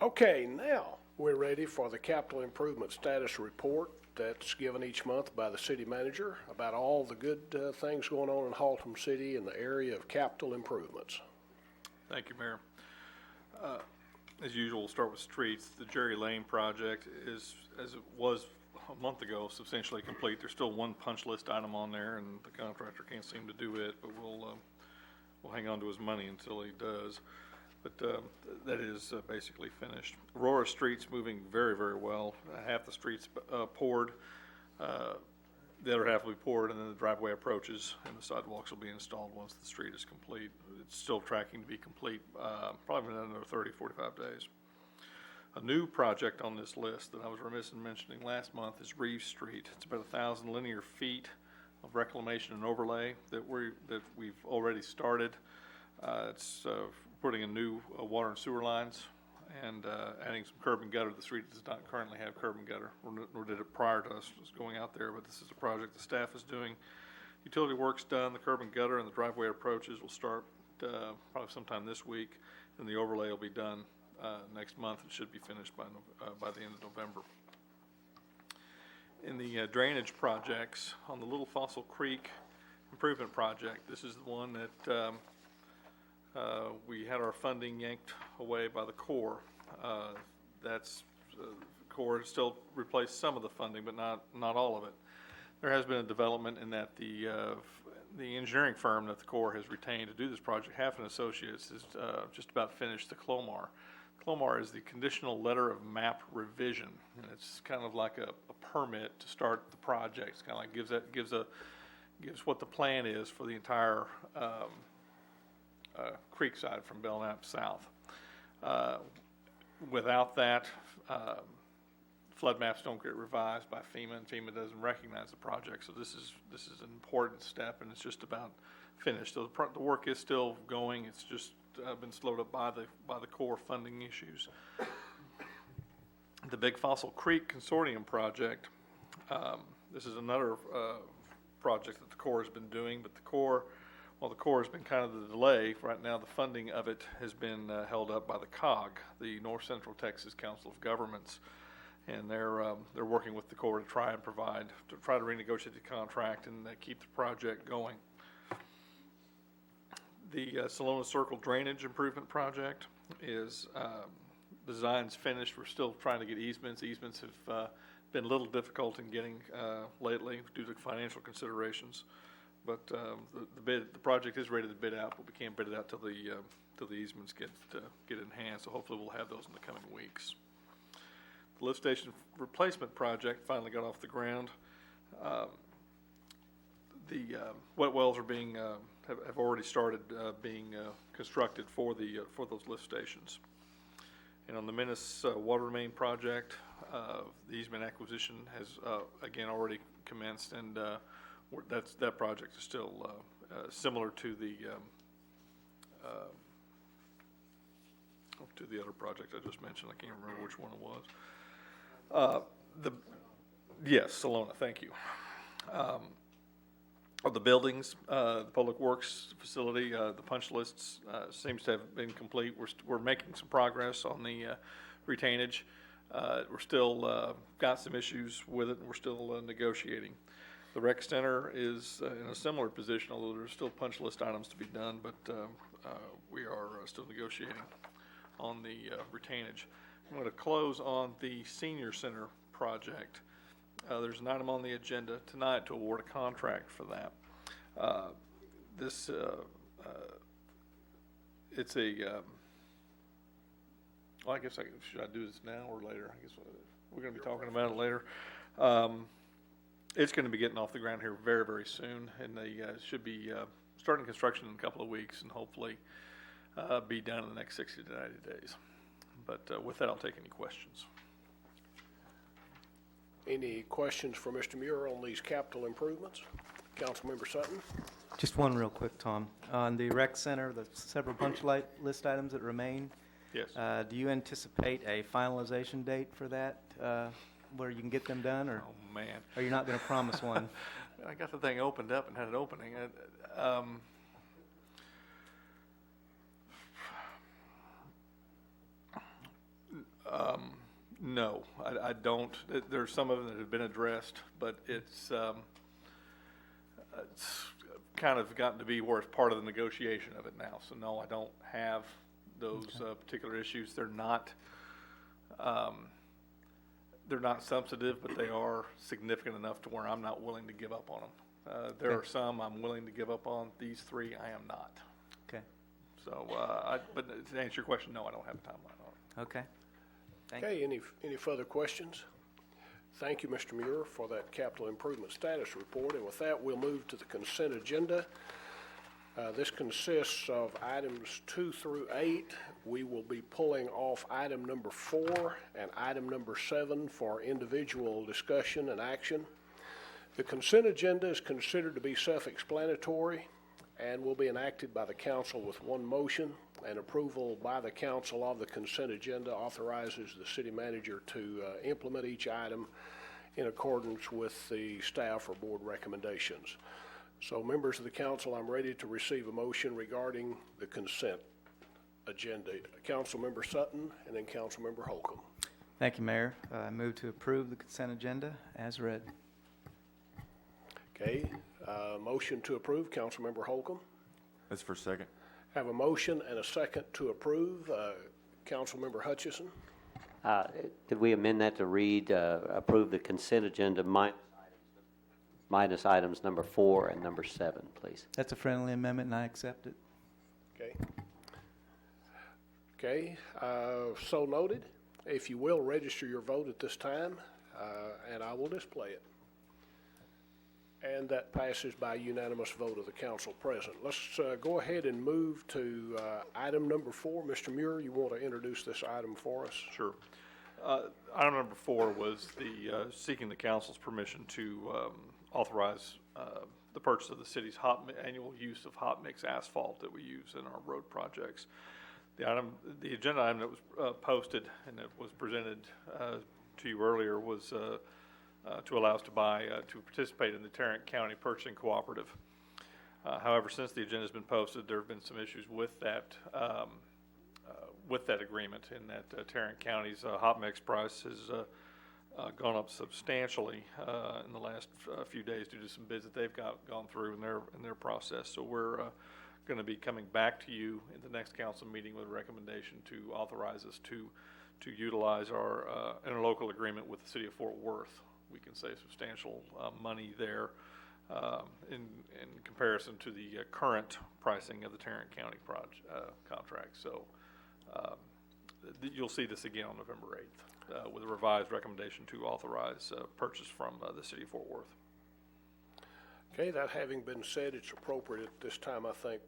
Okay, now we're ready for the capital improvement status report that's given each month by the city manager about all the good things going on in Haltom City in the area of capital improvements. Thank you, Mayor. As usual, we'll start with streets. The Jerry Lane project is, as it was a month ago, substantially complete. There's still one punch list item on there, and the contractor can't seem to do it, but we'll hang on to his money until he does. But that is basically finished. Aurora Street's moving very, very well. Half the street's poured. The other half will be poured, and then the driveway approaches, and the sidewalks will be installed once the street is complete. It's still tracking to be complete probably in another 30, 45 days. A new project on this list that I was remiss in mentioning last month is Reeves Street. It's about 1,000 linear feet of reclamation and overlay that we've already started. It's putting in new water and sewer lines and adding some curb and gutter. The street does not currently have curb and gutter, nor did it prior to us going out there, but this is a project the staff is doing. Utility work's done, the curb and gutter and the driveway approaches will start probably sometime this week, and the overlay will be done next month. It should be finished by the end of November. In the drainage projects, on the Little Fossil Creek improvement project, this is the one that we had our funding yanked away by the Corps. Corps still replaced some of the funding, but not all of it. There has been a development in that the engineering firm that the Corps has retained to do this project, Haltom Associates, is just about finished the CLOMAR. CLOMAR is the conditional letter of map revision, and it's kind of like a permit to start the project. It's kind of like gives what the plan is for the entire creek side from Belknap south. Without that, flood maps don't get revised by FEMA, and FEMA doesn't recognize the project. So this is an important step, and it's just about finished. So the work is still going. It's just been slowed up by the Corps funding issues. The Big Fossil Creek Consortium project. This is another project that the Corps has been doing, but the Corps has been kind of the delay. Right now, the funding of it has been held up by the COG, the North Central Texas Council of Governments, and they're working with the Corps to try to renegotiate the contract and keep the project going. The Salona Circle Drainage Improvement Project is design's finished. We're still trying to get easements. Easements have been a little difficult in getting lately due to financial considerations. But the project is ready to bid out, but we can't bid it out till the easements get in hand. So hopefully we'll have those in the coming weeks. The lift station replacement project finally got off the ground. The wet wells are being have already started being constructed for those lift stations. And on the Menace water main project, the easement acquisition has again already commenced, and that project is still similar to the other project I just mentioned. I can't remember which one it was. Yes, Salona. Thank you. Of the buildings, the Public Works facility, the punch lists seems to have been complete. We're making some progress on the retainage. We're still got some issues with it, and we're still negotiating. The rec center is in a similar position, although there's still punch list items to be done, but we are still negotiating on the retainage. I'm going to close on the senior center project. There's an item on the agenda tonight to award a contract for that. It's a, well, I guess should I do this now or later? I guess we're going to be talking about it later. It's going to be getting off the ground here very, very soon, and they should be starting construction in a couple of weeks and hopefully be done in the next 60 to 90 days. But with that, I'll take any questions. Any questions for Mr. Muir on these capital improvements? Councilmember Sutton? Just one real quick, Tom. On the rec center, the several punch list items that remain. Yes. Do you anticipate a finalization date for that, where you can get them done, or? Oh, man. Or you're not going to promise one? I got the thing opened up and had it opening. No, I don't. There's some of them that have been addressed, but it's kind of gotten to be where it's part of the negotiation of it now. So no, I don't have those particular issues. They're not substantive, but they are significant enough to where I'm not willing to give up on them. There are some I'm willing to give up on. These three, I am not. Okay. So, but to answer your question, no, I don't have a timeline on it. Okay. Thank you. Okay, any further questions? Thank you, Mr. Muir, for that capital improvement status report. And with that, we'll move to the consent agenda. This consists of items 2 through 8. We will be pulling off item number 4 and item number 7 for individual discussion and action. The consent agenda is considered to be self-explanatory and will be enacted by the council with one motion, and approval by the council of the consent agenda authorizes the city manager to implement each item in accordance with the staff or board recommendations. So, members of the council, I'm ready to receive a motion regarding the consent agenda. Councilmember Sutton and then Councilmember Holcomb. Thank you, Mayor. I move to approve the consent agenda as read. Okay, motion to approve, Councilmember Holcomb. That's for second. Have a motion and a second to approve, Councilmember Hutchison. Could we amend that to read, approve the consent agenda minus items number 4 and number 7, please? That's a friendly amendment, and I accept it. Okay. Okay, so noted. If you will, register your vote at this time, and I will display it. And that passes by unanimous vote of the council present. Let's go ahead and move to item number 4. Mr. Muir, you want to introduce this item for us? Sure. Item number 4 was the seeking the council's permission to authorize the purchase of the city's annual use of hot mix asphalt that we use in our road projects. The agenda item that was posted and that was presented to you earlier was to allow us to participate in the Tarrant County Purchasing Cooperative. However, since the agenda has been posted, there have been some issues with that agreement, in that Tarrant County's hot mix price has gone up substantially in the last few days due to some bids that they've gone through in their process. So we're going to be coming back to you in the next council meeting with a recommendation to authorize us to utilize our interlocal agreement with the city of Fort Worth. We can save substantial money there in comparison to the current pricing of the Tarrant County contract. So you'll see this again on November 8th with a revised recommendation to authorize purchase from the city of Fort Worth. Okay, that having been said, it's appropriate at this time, I think,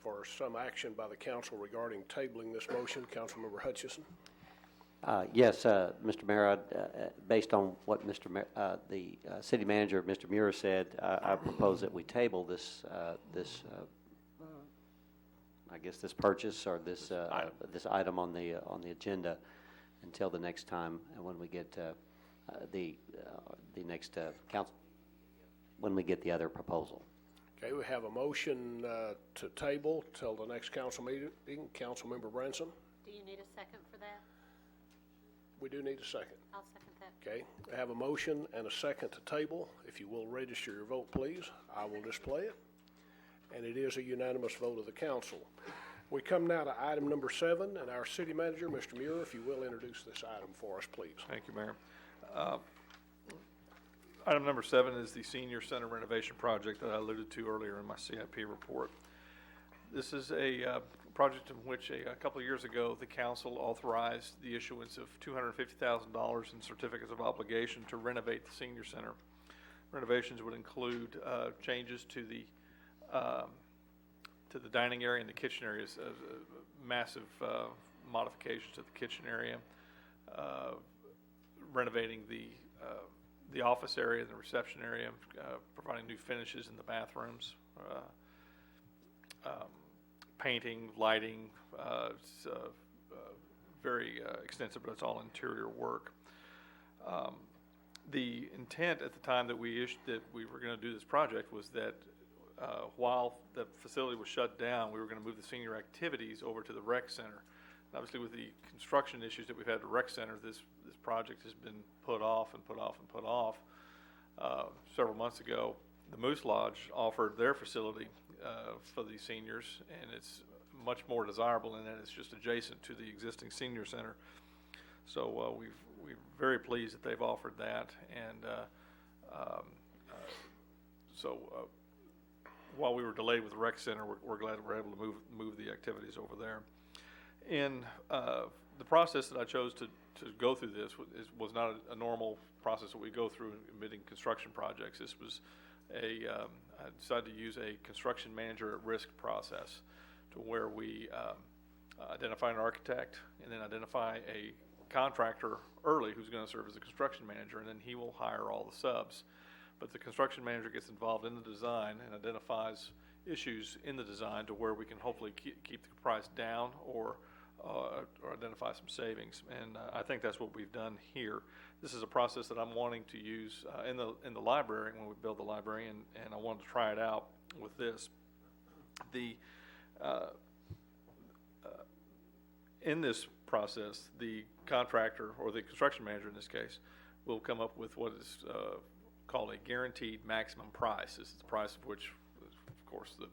for some action by the council regarding tabling this motion. Councilmember Hutchison. Yes, Mr. Mayor, based on what the city manager, Mr. Muir, said, I propose that we table this purchase or this item on the agenda until the next time, when we get the next council, when we get the other proposal. Okay, we have a motion to table till the next council meeting. Councilmember Branson. Do you need a second for that? We do need a second. I'll second that. Okay, I have a motion and a second to table. If you will register your vote, please, I will display it. And it is a unanimous vote of the council. We come now to item number 7, and our city manager, Mr. Muir, if you will introduce this item for us, please. Thank you, Mayor. Item number 7 is the senior center renovation project that I alluded to earlier in my CIP report. This is a project in which a couple of years ago the council authorized the issuance of $250,000 in certificates of obligation to renovate the senior center. Renovations would include changes to the dining area and the kitchen areas, massive modifications to the kitchen area, renovating the office area and the reception area, providing new finishes in the bathrooms, painting, lighting. It's very extensive, but it's all interior work. The intent at the time that we were going to do this project was that while the facility was shut down, we were going to move the senior activities over to the rec center. And obviously, with the construction issues that we've had at the rec center, this project has been put off and put off and put off. Several months ago, the Moose Lodge offered their facility for the seniors, and it's much more desirable in that it's just adjacent to the existing senior center. So we're very pleased that they've offered that, and so while we were delayed with the rec center, we're glad we're able to move the activities over there. In the process that I chose to go through this was not a normal process that we go through in bidding construction projects. This was I decided to use a construction manager at risk process, to where we identify an architect and then identify a contractor early who's going to serve as a construction manager, and then he will hire all the subs. But the construction manager gets involved in the design and identifies issues in the design to where we can hopefully keep the price down or identify some savings. And I think that's what we've done here. This is a process that I'm wanting to use in the library when we build the library, and I wanted to try it out with this. In this process, the contractor, or the construction manager in this case, will come up with what is called a guaranteed maximum price. This is the price of which, of course, the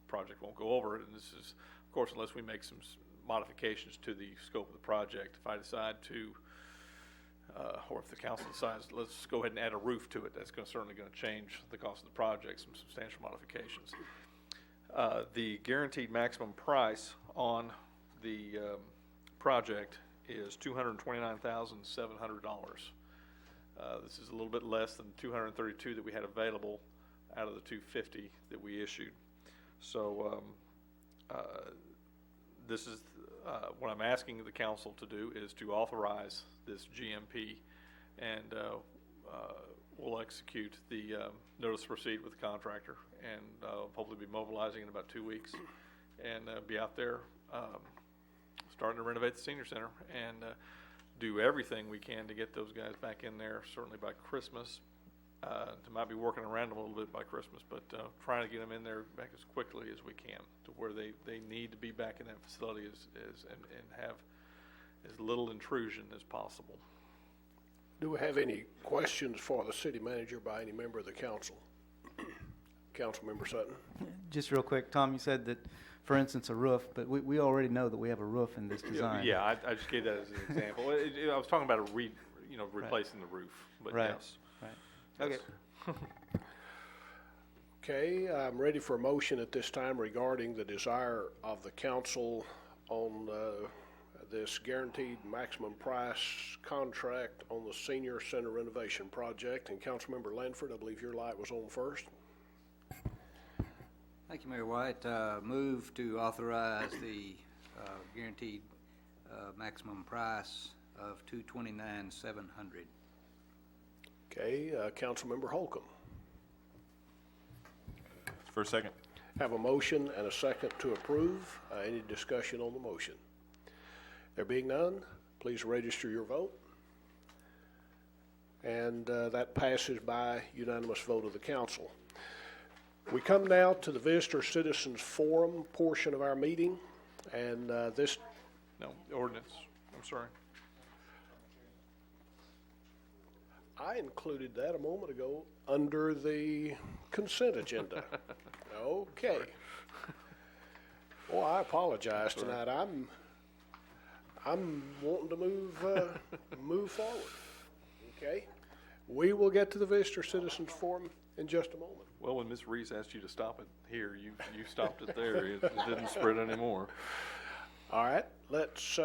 project won't go over it, and this is, of course, unless we make some modifications to the scope of the project. If I decide to, or if the council decides, let's go ahead and add a roof to it, that's certainly going to change the cost of the project, some substantial modifications. The guaranteed maximum price on the project is $229,700. This is a little bit less than $232 that we had available out of the $250 that we issued. So this is what I'm asking the council to do, is to authorize this GMP, and we'll execute the notice to proceed with the contractor, and hopefully be mobilizing in about 2 weeks, and be out there starting to renovate the senior center, and do everything we can to get those guys back in there, certainly by Christmas. To might be working around them a little bit by Christmas, but trying to get them in there back as quickly as we can, to where they need to be back in that facility and have as little intrusion as possible. Do we have any questions for the city manager by any member of the council? Councilmember Sutton? Just real quick, Tom, you said that, for instance, a roof, but we already know that we have a roof in this design. Yeah, I just gave that as an example. I was talking about replacing the roof, but Right. yes. Right. Okay. Okay, I'm ready for a motion at this time regarding the desire of the council on this guaranteed maximum price contract on the senior center renovation project. And Councilmember Lanford, I believe your light was on first. Thank you, Mayor White. Move to authorize the guaranteed maximum price of $229,700. Okay, Councilmember Holcomb. For a second. Have a motion and a second to approve. Any discussion on the motion? There being none, please register your vote. And that passes by unanimous vote of the council. We come now to the Visitor Citizens Forum portion of our meeting, and this... No, ordinance, I'm sorry. I included that a moment ago under the consent agenda. Okay. Well, I apologize tonight. I'm wanting to move forward. Okay? We will get to the Visitor Citizens Forum in just a moment. Well, when Ms. Reese asked you to stop it here, you stopped it there. It didn't spread anymore. All right, let's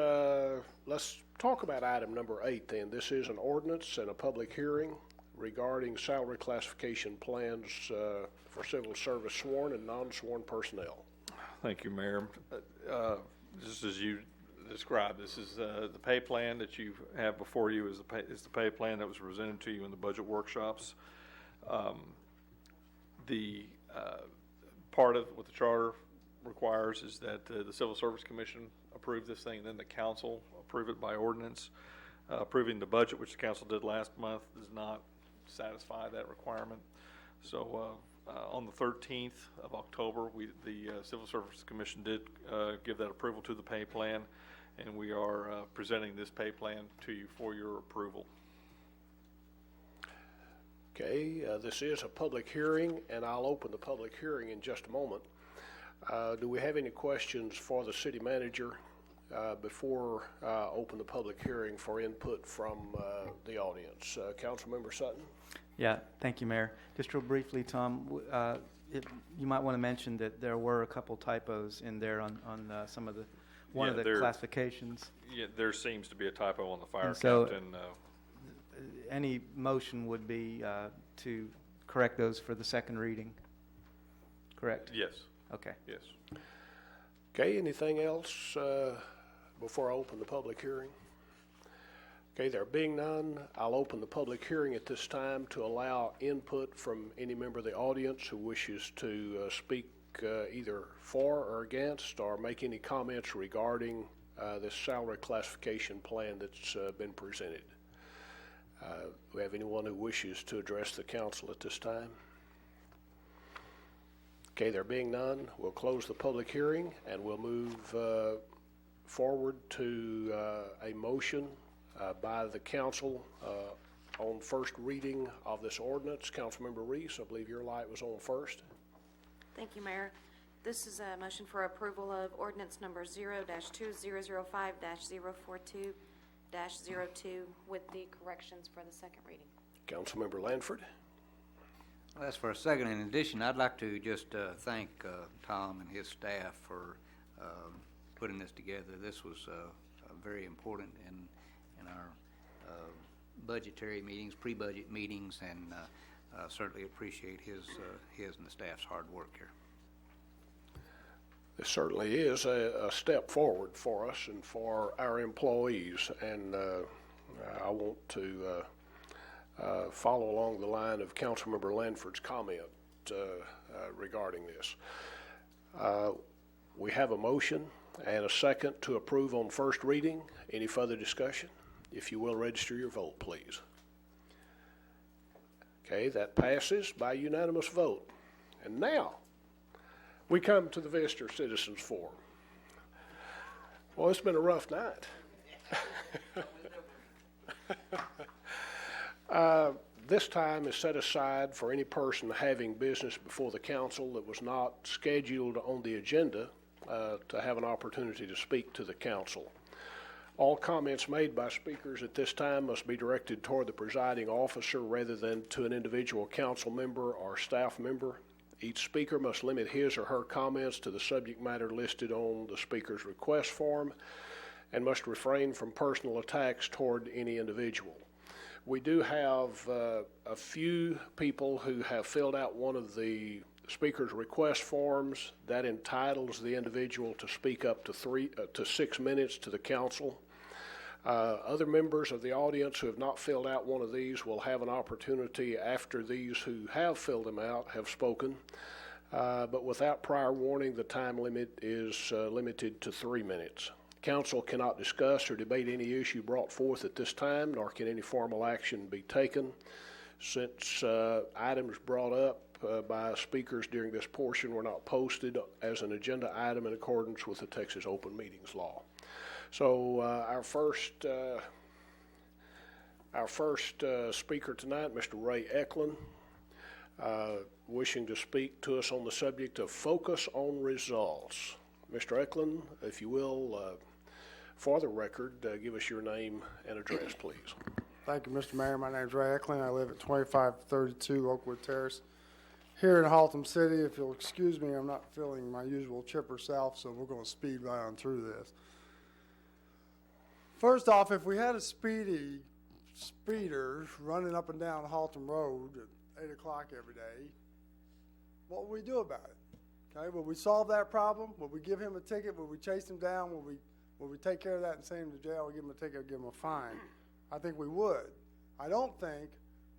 talk about item number 8 then. This is an ordinance and a public hearing regarding salary classification plans for civil service sworn and non-sworn personnel. Thank you, Mayor. Just as you described, this is the pay plan that you have before you is the pay plan that was presented to you in the budget workshops. The part of what the charter requires is that the Civil Service Commission approve this thing, and then the council approve it by ordinance. Approving the budget, which the council did last month, does not satisfy that requirement. So on the 13th of October, the Civil Service Commission did give that approval to the pay plan, and we are presenting this pay plan to you for your approval. Okay, this is a public hearing, and I'll open the public hearing in just a moment. Do we have any questions for the city manager before I open the public hearing for input from the audience? Councilmember Sutton? Yeah, thank you, Mayor. Just real briefly, Tom, you might want to mention that there were a couple typos in there on some of the, one of the classifications. Yeah, there seems to be a typo on the fire And so, count, and any motion would be to correct those for the second reading, correct? yes, Okay. yes. Okay, anything else before I open the public hearing? Okay, there being none, I'll open the public hearing at this time to allow input from any member of the audience who wishes to speak either for or against or make any comments regarding this salary classification plan that's been presented. Do we have anyone who wishes to address the council at this time? Okay, there being none, we'll close the public hearing and we'll move forward to a motion by the council on first reading of this ordinance. Councilmember Reese, I believe your light was on first. Thank you, Mayor. This is a motion for approval of ordinance number 0-2005-042-02 with the corrections for the second reading. Councilmember Lanford. Well, that's for a second. In addition, I'd like to just thank Tom and his staff for putting this together. This was very important in our budgetary meetings, pre-budget meetings, and certainly appreciate his and the staff's hard work here. This certainly is a step forward for us and for our employees, and I want to follow along the line of Councilmember Lanford's comment regarding this. We have a motion and a second to approve on first reading. Any further discussion? If you will, register your vote, please. Okay, that passes by unanimous vote. And now, we come to the Visitor Citizens Forum. Well, it's been a rough night. This time is set aside for any person having business before the council that was not scheduled on the agenda to have an opportunity to speak to the council. All comments made by speakers at this time must be directed toward the presiding officer rather than to an individual council member or staff member. Each speaker must limit his or her comments to the subject matter listed on the speaker's request form and must refrain from personal attacks toward any individual. We do have a few people who have filled out one of the speaker's request forms that entitles the individual to speak up to 6 minutes to the council. Other members of the audience who have not filled out one of these will have an opportunity after these who have filled them out have spoken. But without prior warning, the time limit is limited to 3 minutes. Council cannot discuss or debate any issue brought forth at this time, nor can any formal action be taken. Since items brought up by speakers during this portion were not posted as an agenda item in accordance with the Texas Open Meetings Law. So our first speaker tonight, Mr. Ray Eklund, wishing to speak to us on the subject of focus on results. Mr. Eklund, if you will, for the record, give us your name and address, please. Thank you, Mr. Mayor. My name is Ray Eklund. I live at 2532 Oakwood Terrace here in Haltom City. If you'll excuse me, I'm not feeling my usual chipper self, so we're going to speed right on through this. First off, if we had a speeder running up and down Haltom Road at 8 o'clock every day, what would we do about it? Okay, would we solve that problem? Would we give him a ticket? Would we chase him down? Would we take care of that and send him to jail? Or give him a ticket or give him a fine? I think we would. I don't think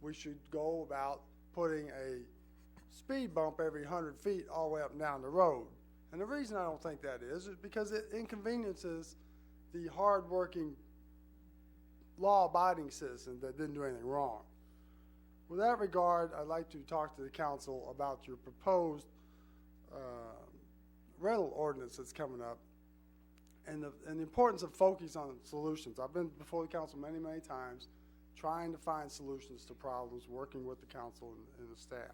we should go about putting a speed bump every 100 feet all the way up and down the road. And the reason I don't think that is because it inconveniences the hard-working, law-abiding citizen that didn't do anything wrong. With that regard, I'd like to talk to the council about your proposed rental ordinance that's coming up and the importance of focus on solutions. I've been before the council many, many times trying to find solutions to problems, working with the council and the staff.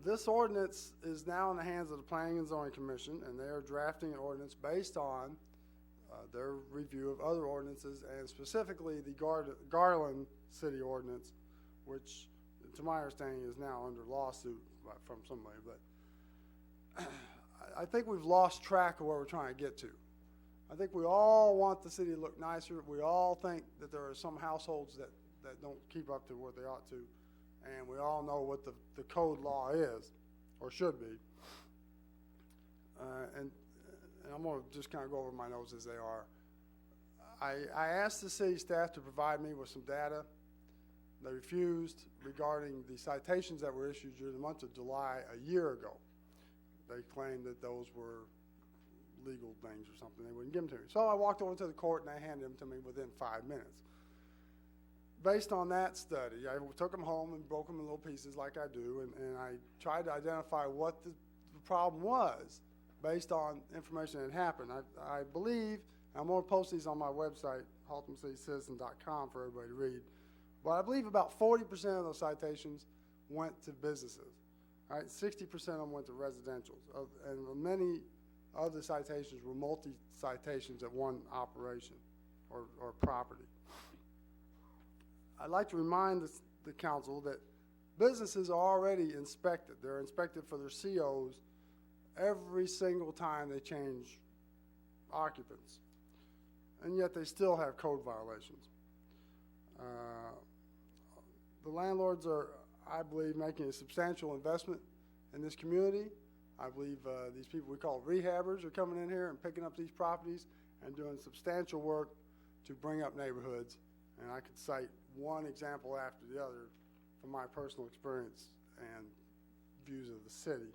This ordinance is now in the hands of the Planning and Zoning Commission, and they are drafting an ordinance based on their review of other ordinances, and specifically the Garland City Ordinance, which, to my understanding, is now under lawsuit from somebody. But I think we've lost track of where we're trying to get to. I think we all want the city to look nicer. We all think that there are some households that don't keep up to what they ought to. And we all know what the code law is, or should be. And I'm going to just kind of go over my notes as they are. I asked the city staff to provide me with some data. They refused regarding the citations that were issued during the month of July a year ago. They claimed that those were legal things or something. They wouldn't give them to me. So I walked over to the court and they handed them to me within 5 minutes. Based on that study, I took them home and broke them in little pieces like I do, and I tried to identify what the problem was based on information that had happened. I believe, I'm going to post these on my website, haltomcitycitizen.com, for everybody to read, but I believe about 40% of those citations went to businesses. All right, 60% of them went to residentials, and many of the citations were multi-citations at one operation or property. I'd like to remind the council that businesses are already inspected. They're inspected for their COs every single time they change occupants, and yet they still have code violations. The landlords are, I believe, making a substantial investment in this community. I believe these people we call rehabbers are coming in here and picking up these properties and doing substantial work to bring up neighborhoods. And I could cite one example after the other from my personal experience and views of the city.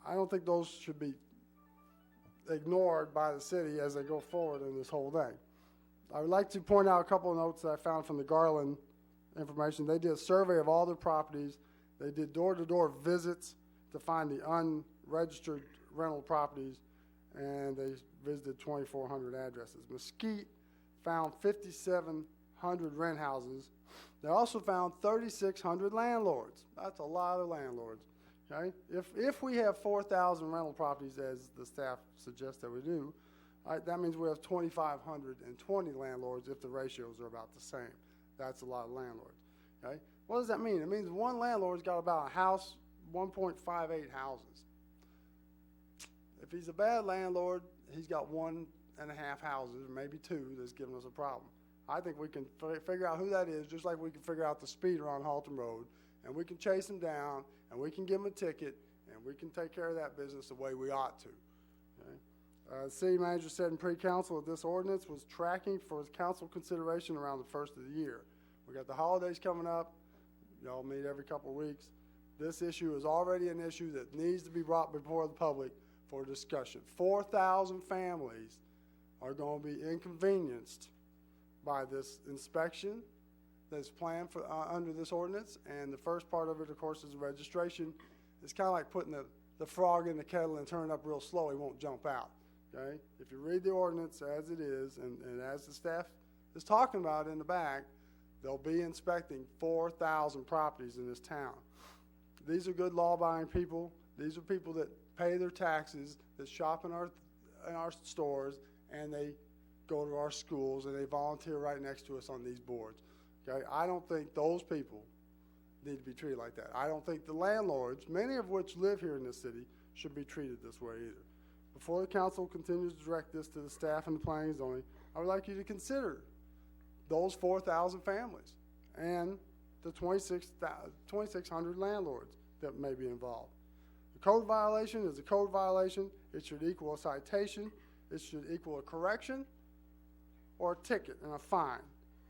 I don't think those should be ignored by the city as they go forward in this whole thing. I would like to point out a couple of notes that I found from the Garland information. They did a survey of all their properties. They did door-to-door visits to find the unregistered rental properties, and they visited 2,400 addresses. Mesquite found 5,700 rent houses. They also found 3,600 landlords. That's a lot of landlords. Okay? If we have 4,000 rental properties, as the staff suggests that we do, that means we have 2,520 landlords if the ratios are about the same. That's a lot of landlords. Okay? What does that mean? It means one landlord's got about a house, 1.58 houses. If he's a bad landlord, he's got 1.5 houses, or maybe 2, that's giving us a problem. I think we can figure out who that is, just like we can figure out the speeder on Haltom Road, and we can chase him down, and we can give him a ticket, and we can take care of that business the way we ought to. Okay? The city manager said in pre-council that this ordinance was tracking for council consideration around the first of the year. We got the holidays coming up. Y'all meet every couple of weeks. This issue is already an issue that needs to be brought before the public for discussion. 4,000 families are going to be inconvenienced by this inspection that's planned for under this ordinance, and the first part of it, of course, is registration. It's kind of like putting the frog in the kettle and turning it up real slow. He won't jump out. Okay? If you read the ordinance as it is, and as the staff is talking about in the back, they'll be inspecting 4,000 properties in this town. These are good law-abiding people. These are people that pay their taxes, that shop in our stores, and they go to our schools, and they volunteer right next to us on these boards. Okay? I don't think those people need to be treated like that. I don't think the landlords, many of which live here in this city, should be treated this way either. Before the council continues to direct this to the staff and the planning and zoning, I would like you to consider those 4,000 families and the 2,600 landlords that may be involved. The code violation is a code violation. It should equal a citation. It should equal a correction or a ticket and a fine.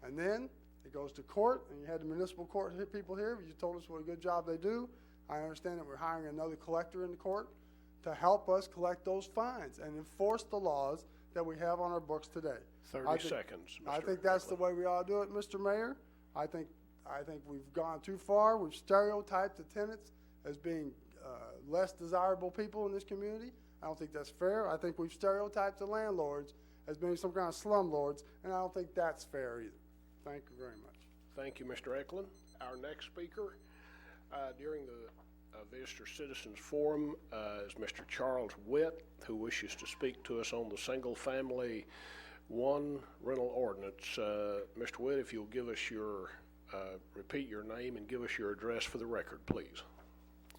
And then it goes to court, and you had the municipal court people here. You told us what a good job they do. I understand that we're hiring another collector in the court to help us collect those fines and enforce the laws that we have on our books today. 30 seconds, Mr. I think that's the way we ought to do it, Mr. Mayor. I think we've gone too far. We've stereotyped the tenants as being less desirable people in this community. I don't think that's fair. I think we've stereotyped the landlords as being some kind of slumlords, and I don't think that's fair either. Thank you very much. Thank you, Mr. Eklund. Our next speaker, During the Visitor Citizens Forum is Mr. Charles Witt, who wishes to speak to us on the single-family one rental ordinance. Mr. Witt, if you'll give us your, repeat your name and give us your address for the record, please.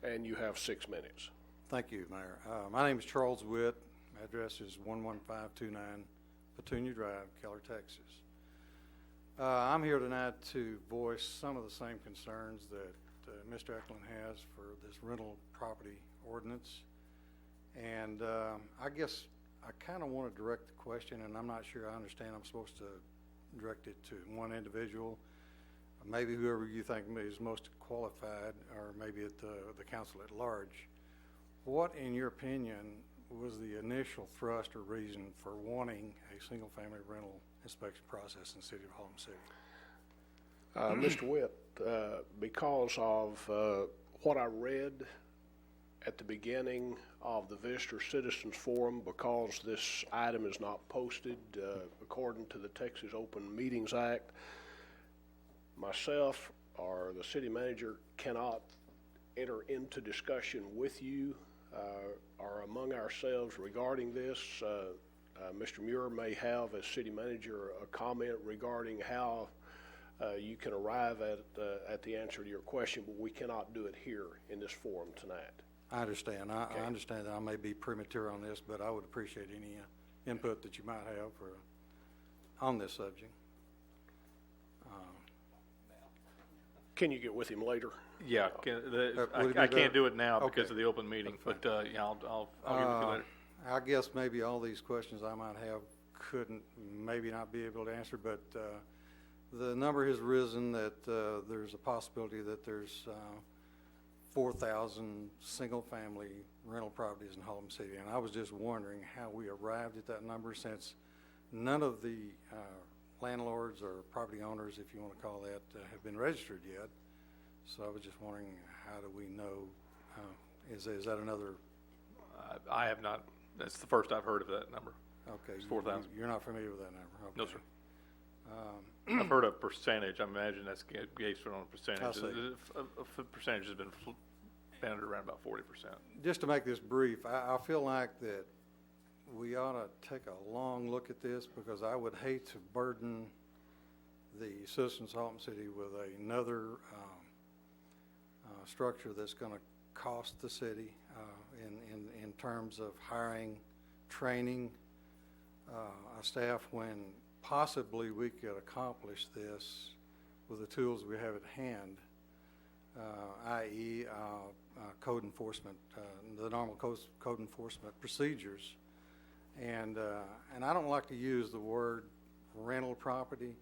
And you have 6 minutes. Thank you, Mayor. My name is Charles Witt. Address is 11529 Petunia Drive, Keller, Texas. I'm here tonight to voice some of the same concerns that Mr. Eklund has for this rental property ordinance. And I guess I kind of want to direct the question, and I'm not sure I understand. I'm supposed to direct it to one individual, maybe whoever you think is most qualified, or maybe at the council at large. What, in your opinion, was the initial thrust or reason for wanting a single-family rental inspection process in the city of Haltom City? Mr. Witt, because of what I read at the beginning of the Visitor Citizens Forum, because this item is not posted according to the Texas Open Meetings Act, myself or the city manager cannot enter into discussion with you or among ourselves regarding this. Mr. Muir may have, as city manager, a comment regarding how you can arrive at the answer to your question, but we cannot do it here in this forum tonight. I understand. Okay. I understand that I may be premature on this, but I would appreciate any input that you might have on this subject. Can you get with him later? Yeah, Would it I be can't better? do it now because Okay. of the open meeting, but yeah, I'll get with you later. I guess maybe all these questions I might have maybe not be able to answer, but the number has risen that there's a possibility that there's 4,000 single-family rental properties in Haltom City, and I was just wondering how we arrived at that number, since none of the landlords or property owners, if you want to call that, have been registered yet. So I was just wondering, how do we know? Is that another? I have not. That's the first I've heard of that number. Okay. It's 4,000. You're not familiar with that number? Okay. No, sir. I've heard a percentage. I imagine that's based on a percentage. I see. A percentage has been bounded around about 40%. Just to make this brief, I feel like that we ought to take a long look at this, because I would hate to burden the citizens of Haltom City with another structure that's going to cost the city in terms of hiring, training a staff, when possibly we could accomplish this with the tools we have at hand, i.e. Code enforcement, the normal code enforcement procedures. And I don't like to use the word rental property.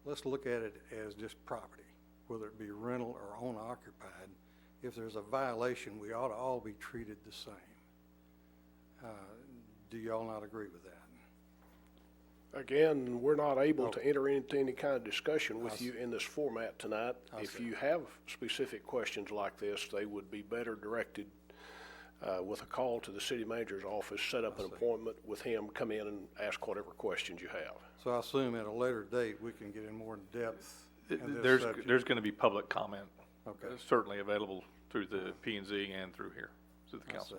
Let's look at it as just property, whether it be rental or owner-occupied. If there's a violation, we ought to all be treated the same. Do y'all not agree with that? Again, we're not able to enter into any kind of discussion with you in this format tonight. If you have specific questions like this, they would be better directed with a call to the city manager's office, set up an appointment with him, come in and ask whatever questions you have. So I assume at a later date, we can get in more in depth in this subject. There's going to be public comment. Okay. Certainly available through the P&Z and through here, through the council.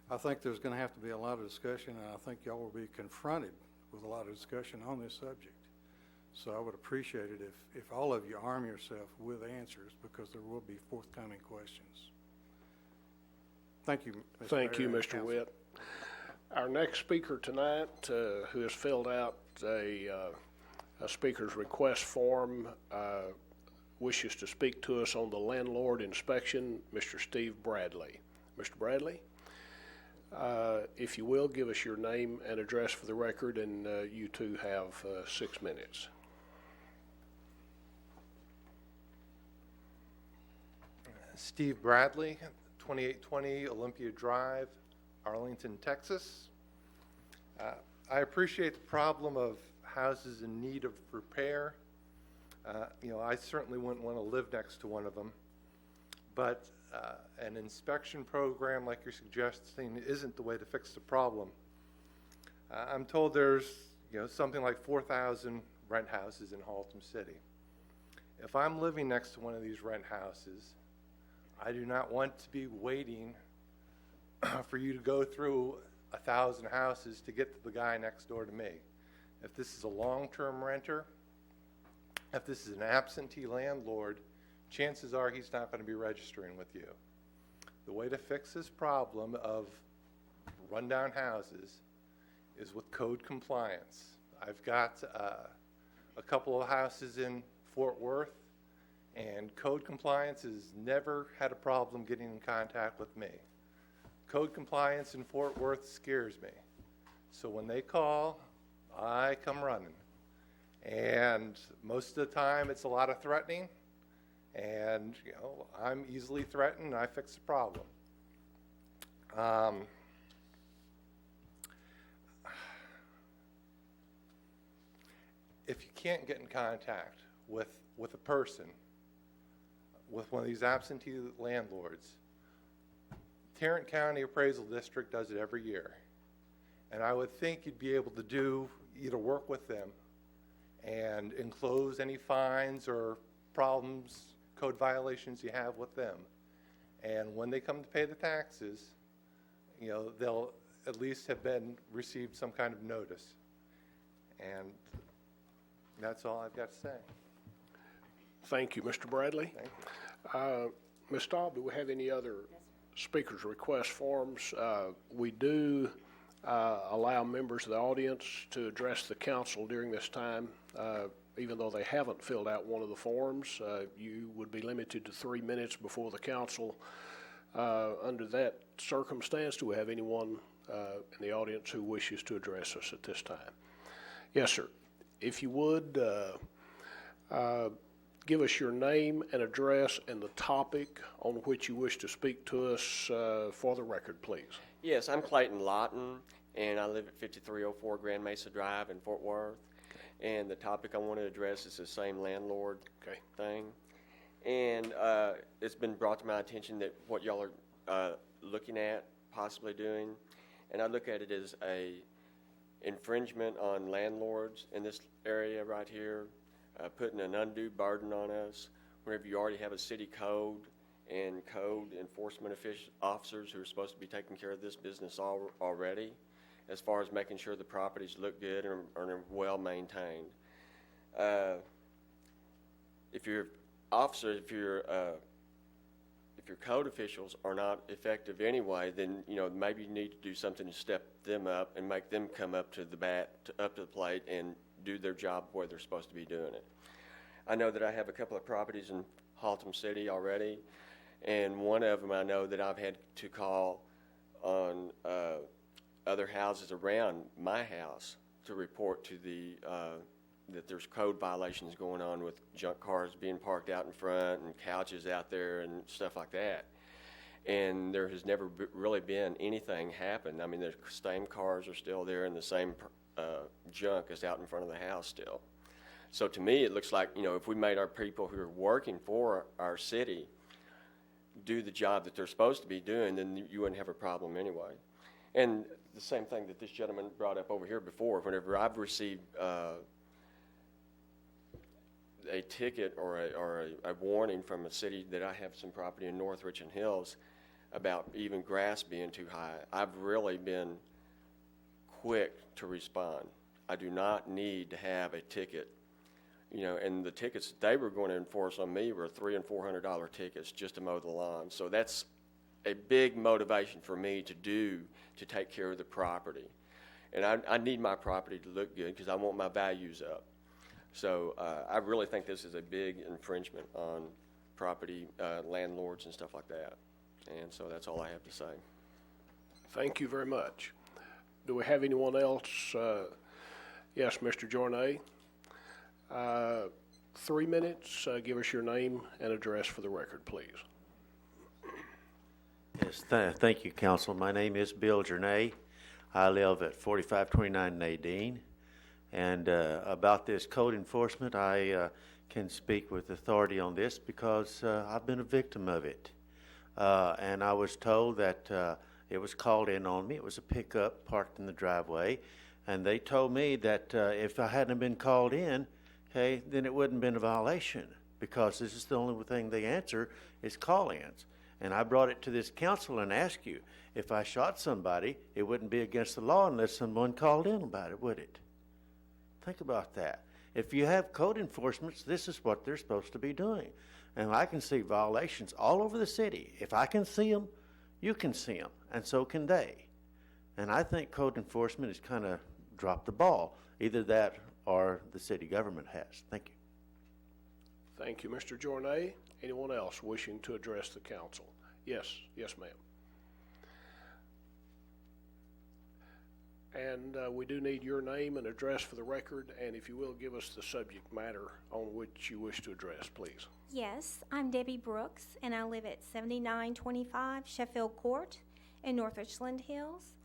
I think there's going to have to be a lot of discussion, and I think y'all will be confronted with a lot of discussion on this subject. So I would appreciate it if all of you arm yourself with answers, because there will be forthcoming questions. Thank you, Mr. Thank you, Mayor and Mr. Council. Witt. Our next speaker tonight, who has filled out a speaker's request form, wishes to speak to us on the landlord inspection, Mr. Steve Bradley. Mr. Bradley, if you will, give us your name and address for the record, and you too have 6 minutes. Steve Bradley, 2820 Olympia Drive, Arlington, Texas. I appreciate the problem of houses in need of repair. I certainly wouldn't want to live next to one of them, but an inspection program like you're suggesting isn't the way to fix the problem. I'm told there's something like 4,000 rent houses in Haltom City. If I'm living next to one of these rent houses, I do not want to be waiting for you to go through 1,000 houses to get to the guy next door to me. If this is a long-term renter, if this is an absentee landlord, chances are he's not going to be registering with you. The way to fix this problem of rundown houses is with code compliance. I've got a couple of houses in Fort Worth, and code compliance has never had a problem getting in contact with me. Code compliance in Fort Worth scares me. So when they call, I come running. And most of the time, it's a lot of threatening. And, you know, I'm easily threatened, and I fix the problem. If you can't get in contact with a person, with one of these absentee landlords, Tarrant County Appraisal District does it every year. And I would think you'd be able to either work with them and enclose any fines or problems, code violations you have with them. And when they come to pay the taxes, you know, they'll at least have received some kind of notice. And that's all I've got to say. Thank you, Mr. Bradley. Thank you. Ms. Staub, do we have any other speakers' request forms? We do allow members of the audience to address the council during this time. Even though they haven't filled out one of the forms, you would be limited to 3 minutes before the council. Under that circumstance, do we have anyone in the audience who wishes to address us at this time? Yes, sir. If you would, give us your name and address and the topic on which you wish to speak to us for the record, please. Yes, I'm Clayton Lawton, and I live at 5304 Grand Mesa Drive in Fort Worth. And the topic I want to address is the same landlord thing. And it's been brought to my attention that what y'all are looking at possibly doing, and I look at it as a infringement on landlords in this area right here, putting an undue burden on us whenever you already have a city code and code enforcement officers who are supposed to be taking care of this business already, as far as making sure the properties look good and are well maintained. If your code officials are not effective anyway, then maybe you need to do something to step them up and make them come up to the plate and do their job where they're supposed to be doing it. I know that I have a couple of properties in Haltom City already, and one of them I know that I've had to call on other houses around my house to report to that there's code violations going on with junk cars being parked out in front and couches out there and stuff like that. And there has never really been anything happen. I mean, the same cars are still there and the same junk is out in front of the house still. So to me, it looks like, if we made our people who are working for our city do the job that they're supposed to be doing, then you wouldn't have a problem anyway. And the same thing that this gentleman brought up over here before, whenever I've received a ticket or a warning from a city that I have some property in North Richland Hills about even grass being too high, I've really been quick to respond. I do not need to have a ticket, and the tickets they were going to enforce on me were $300 and $400 tickets just to mow the lawn. So that's a big motivation for me to take care of the property. And I need my property to look good because I want my values up. So I really think this is a big infringement on property landlords and stuff like that. And so that's all I have to say. Thank you very much. Do we have anyone else? Yes, Mr. Jornay. 3 minutes. Give us your name and address for the record, please. Yes, thank you, Council. My name is Bill Jornay. I live at 4529 Nadine. And about this code enforcement, I can speak with authority on this because I've been a victim of it. And I was told that it was called in on me. It was a pickup parked in the driveway. And they told me that if I hadn't been called in, then it wouldn't have been a violation because this is the only thing they answer is call-ins. And I brought it to this council and asked you, if I shot somebody, it wouldn't be against the law unless someone called in about it, would it? Think about that. If you have code enforcement, this is what they're supposed to be doing. And I can see violations all over the city. If I can see them, you can see them, and so can they. And I think code enforcement has kind of dropped the ball. Either that or the city government has. Thank you. Thank you, Mr. Jornet. Anyone else wishing to address the council? Yes, yes, ma'am. And we do need your name and address for the record, and if you will, give us the subject matter on which you wish to address, please. Yes, I'm Debbie Brooks, and I live at 7925 Sheffield Court in North Richland Hills,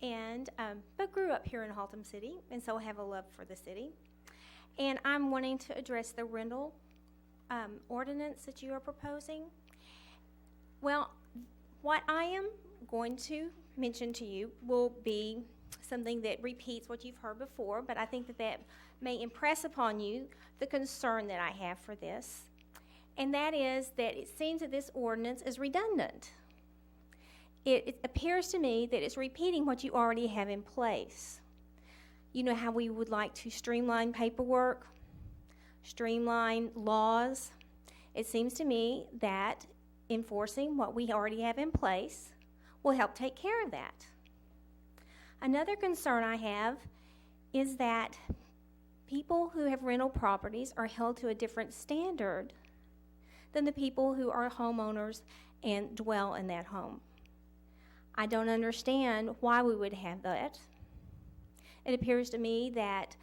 and but grew up here in Haltom City, and so have a love for the city. And I'm wanting to address the rental ordinance that you are proposing. Well, what I am going to mention to you will be something that repeats what you've heard before, but I think that that may impress upon you the concern that I have for this, and that is that it seems that this ordinance is redundant. It appears to me that it's repeating what you already have in place. You know how we would like to streamline paperwork, streamline laws. It seems to me that enforcing what we already have in place will help take care of that. Another concern I have is that people who have rental properties are held to a different standard than the people who are homeowners and dwell in that home. I don't understand why we would have that. It appears to me that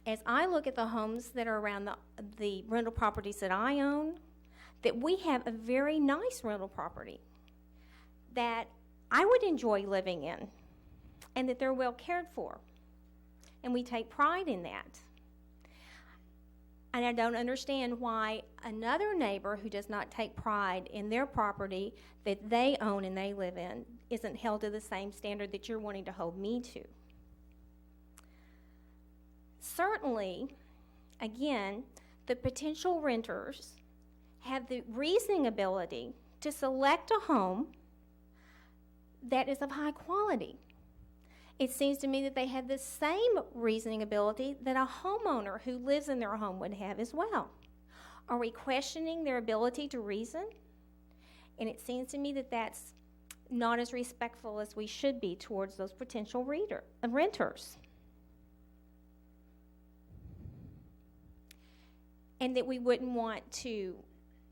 as I look at the homes that are around the rental properties that I own, that we have a very nice rental property that I would enjoy living in, and that they're well cared for. And we take pride in that. And I don't understand why another neighbor who does not take pride in their property that they own and they live in isn't held to the same standard that you're wanting to hold me to. Certainly, again, the potential renters have the reasoning ability to select a home that is of high quality. It seems to me that they have the same reasoning ability that a homeowner who lives in their home would have as well. Are we questioning their ability to reason? And it seems to me that that's not as respectful as we should be towards those potential renters. And that we wouldn't want to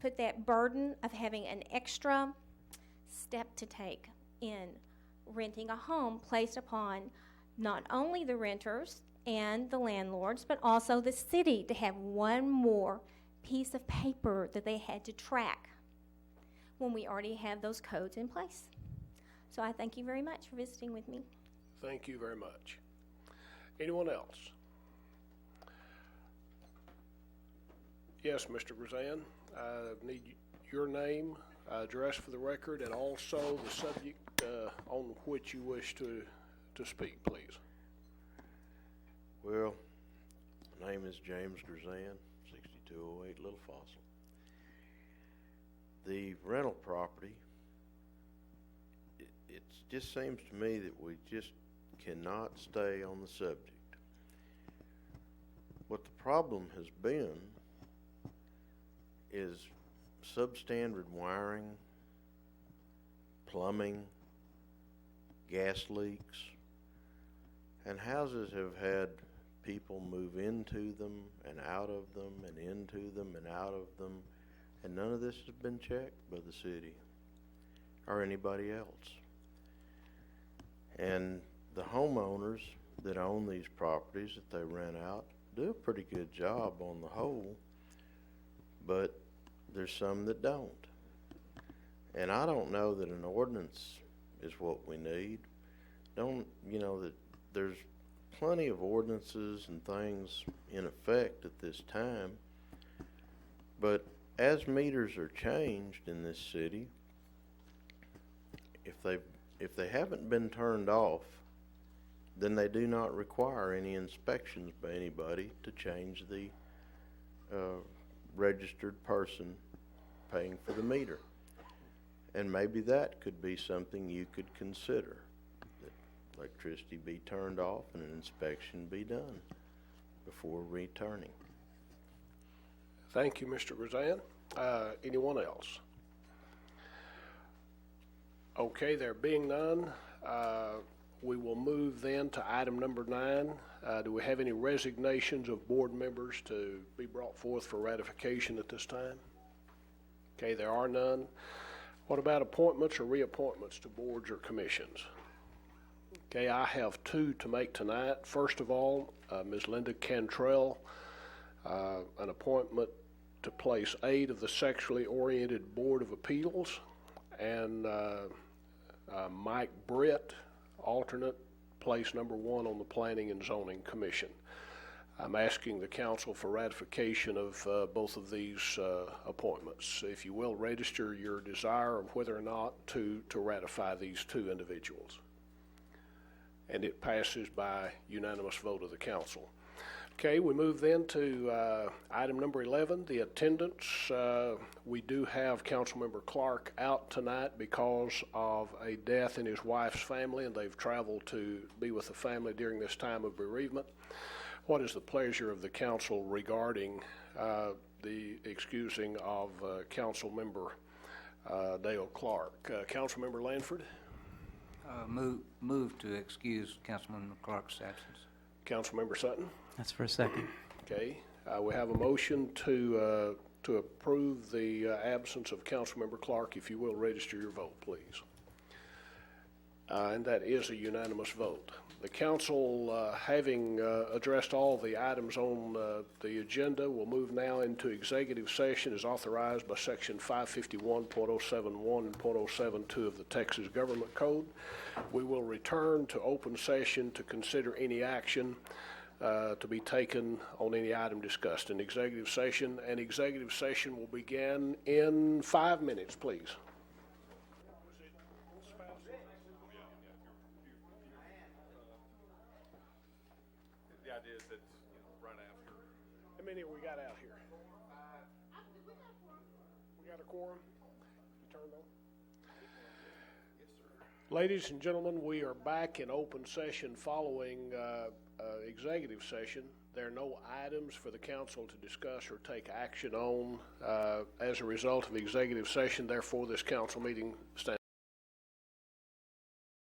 put that burden of having an extra step to take in renting a home placed upon not only the renters and the landlords, but also the city to have one more piece of paper that they had to track when we already have those codes in place. So I thank you very much for visiting with me. Thank you very much. Anyone else? Yes, Mr. Grazan, I need your name, address for the record, and also the subject on which you wish to speak, please. Well, my name is James Grazan, 6208 Little Fossil. The rental property, it just seems to me that we just cannot stay on the subject. What the problem has been is substandard wiring, plumbing, gas leaks, and houses have had people move into them and out of them and into them and out of them, and none of this has been checked by the city or anybody else. And the homeowners that own these properties that they rent out do a pretty good job on the whole, but there's some that don't. And I don't know that an ordinance is what we need. That there's plenty of ordinances and things in effect at this time, but as meters are changed in this city, if they haven't been turned off, then they do not require any inspections by anybody to change the registered person paying for the meter. And maybe that could be something you could consider, that electricity be turned off and an inspection be done before returning. Thank you, Mr. Grazan. Anyone else? Okay, there being none, we will move then to item number 9. Do we have any resignations of board members to be brought forth for ratification at this time? Okay, there are none. What about appointments or reappointments to boards or commissions? Okay, I have 2 to make tonight. First of all, Ms. Linda Cantrell, an appointment to place 8 of the Sexually Oriented Board of Appeals, and Mike Britt, alternate, place number 1 on the Planning and Zoning Commission. I'm asking the council for ratification of both of these appointments. If you will, register your desire of whether or not to ratify these 2 individuals. And it passes by unanimous vote of the council. Okay, we move then to item number 11, the attendance. We do have Councilmember Clark out tonight because of a death in his wife's family, and they've traveled to be with the family during this time of bereavement. What is the pleasure of the council regarding the excusing of Councilmember Dale Clark? Councilmember Lanford? Move to excuse Councilman Clark's absence. Councilmember Sutton? That's for a second. Okay, we have a motion to approve the absence of Councilmember Clark. If you will, register your vote, please. And that is a unanimous vote. The council, having addressed all the items on the agenda, will move now into executive session as authorized by Section 551.071 and .072 of the Texas Government Code. We will return to open session to consider any action to be taken on any item discussed in executive session, and executive session will begin in 5 minutes, please. The idea is that, right after. How many we got out here? We got a quorum? You turned on? Yes, sir. Ladies and gentlemen, we are back in open session following executive session. There are no items for the council to discuss or take action on as a result of executive session. Therefore, this council meeting stands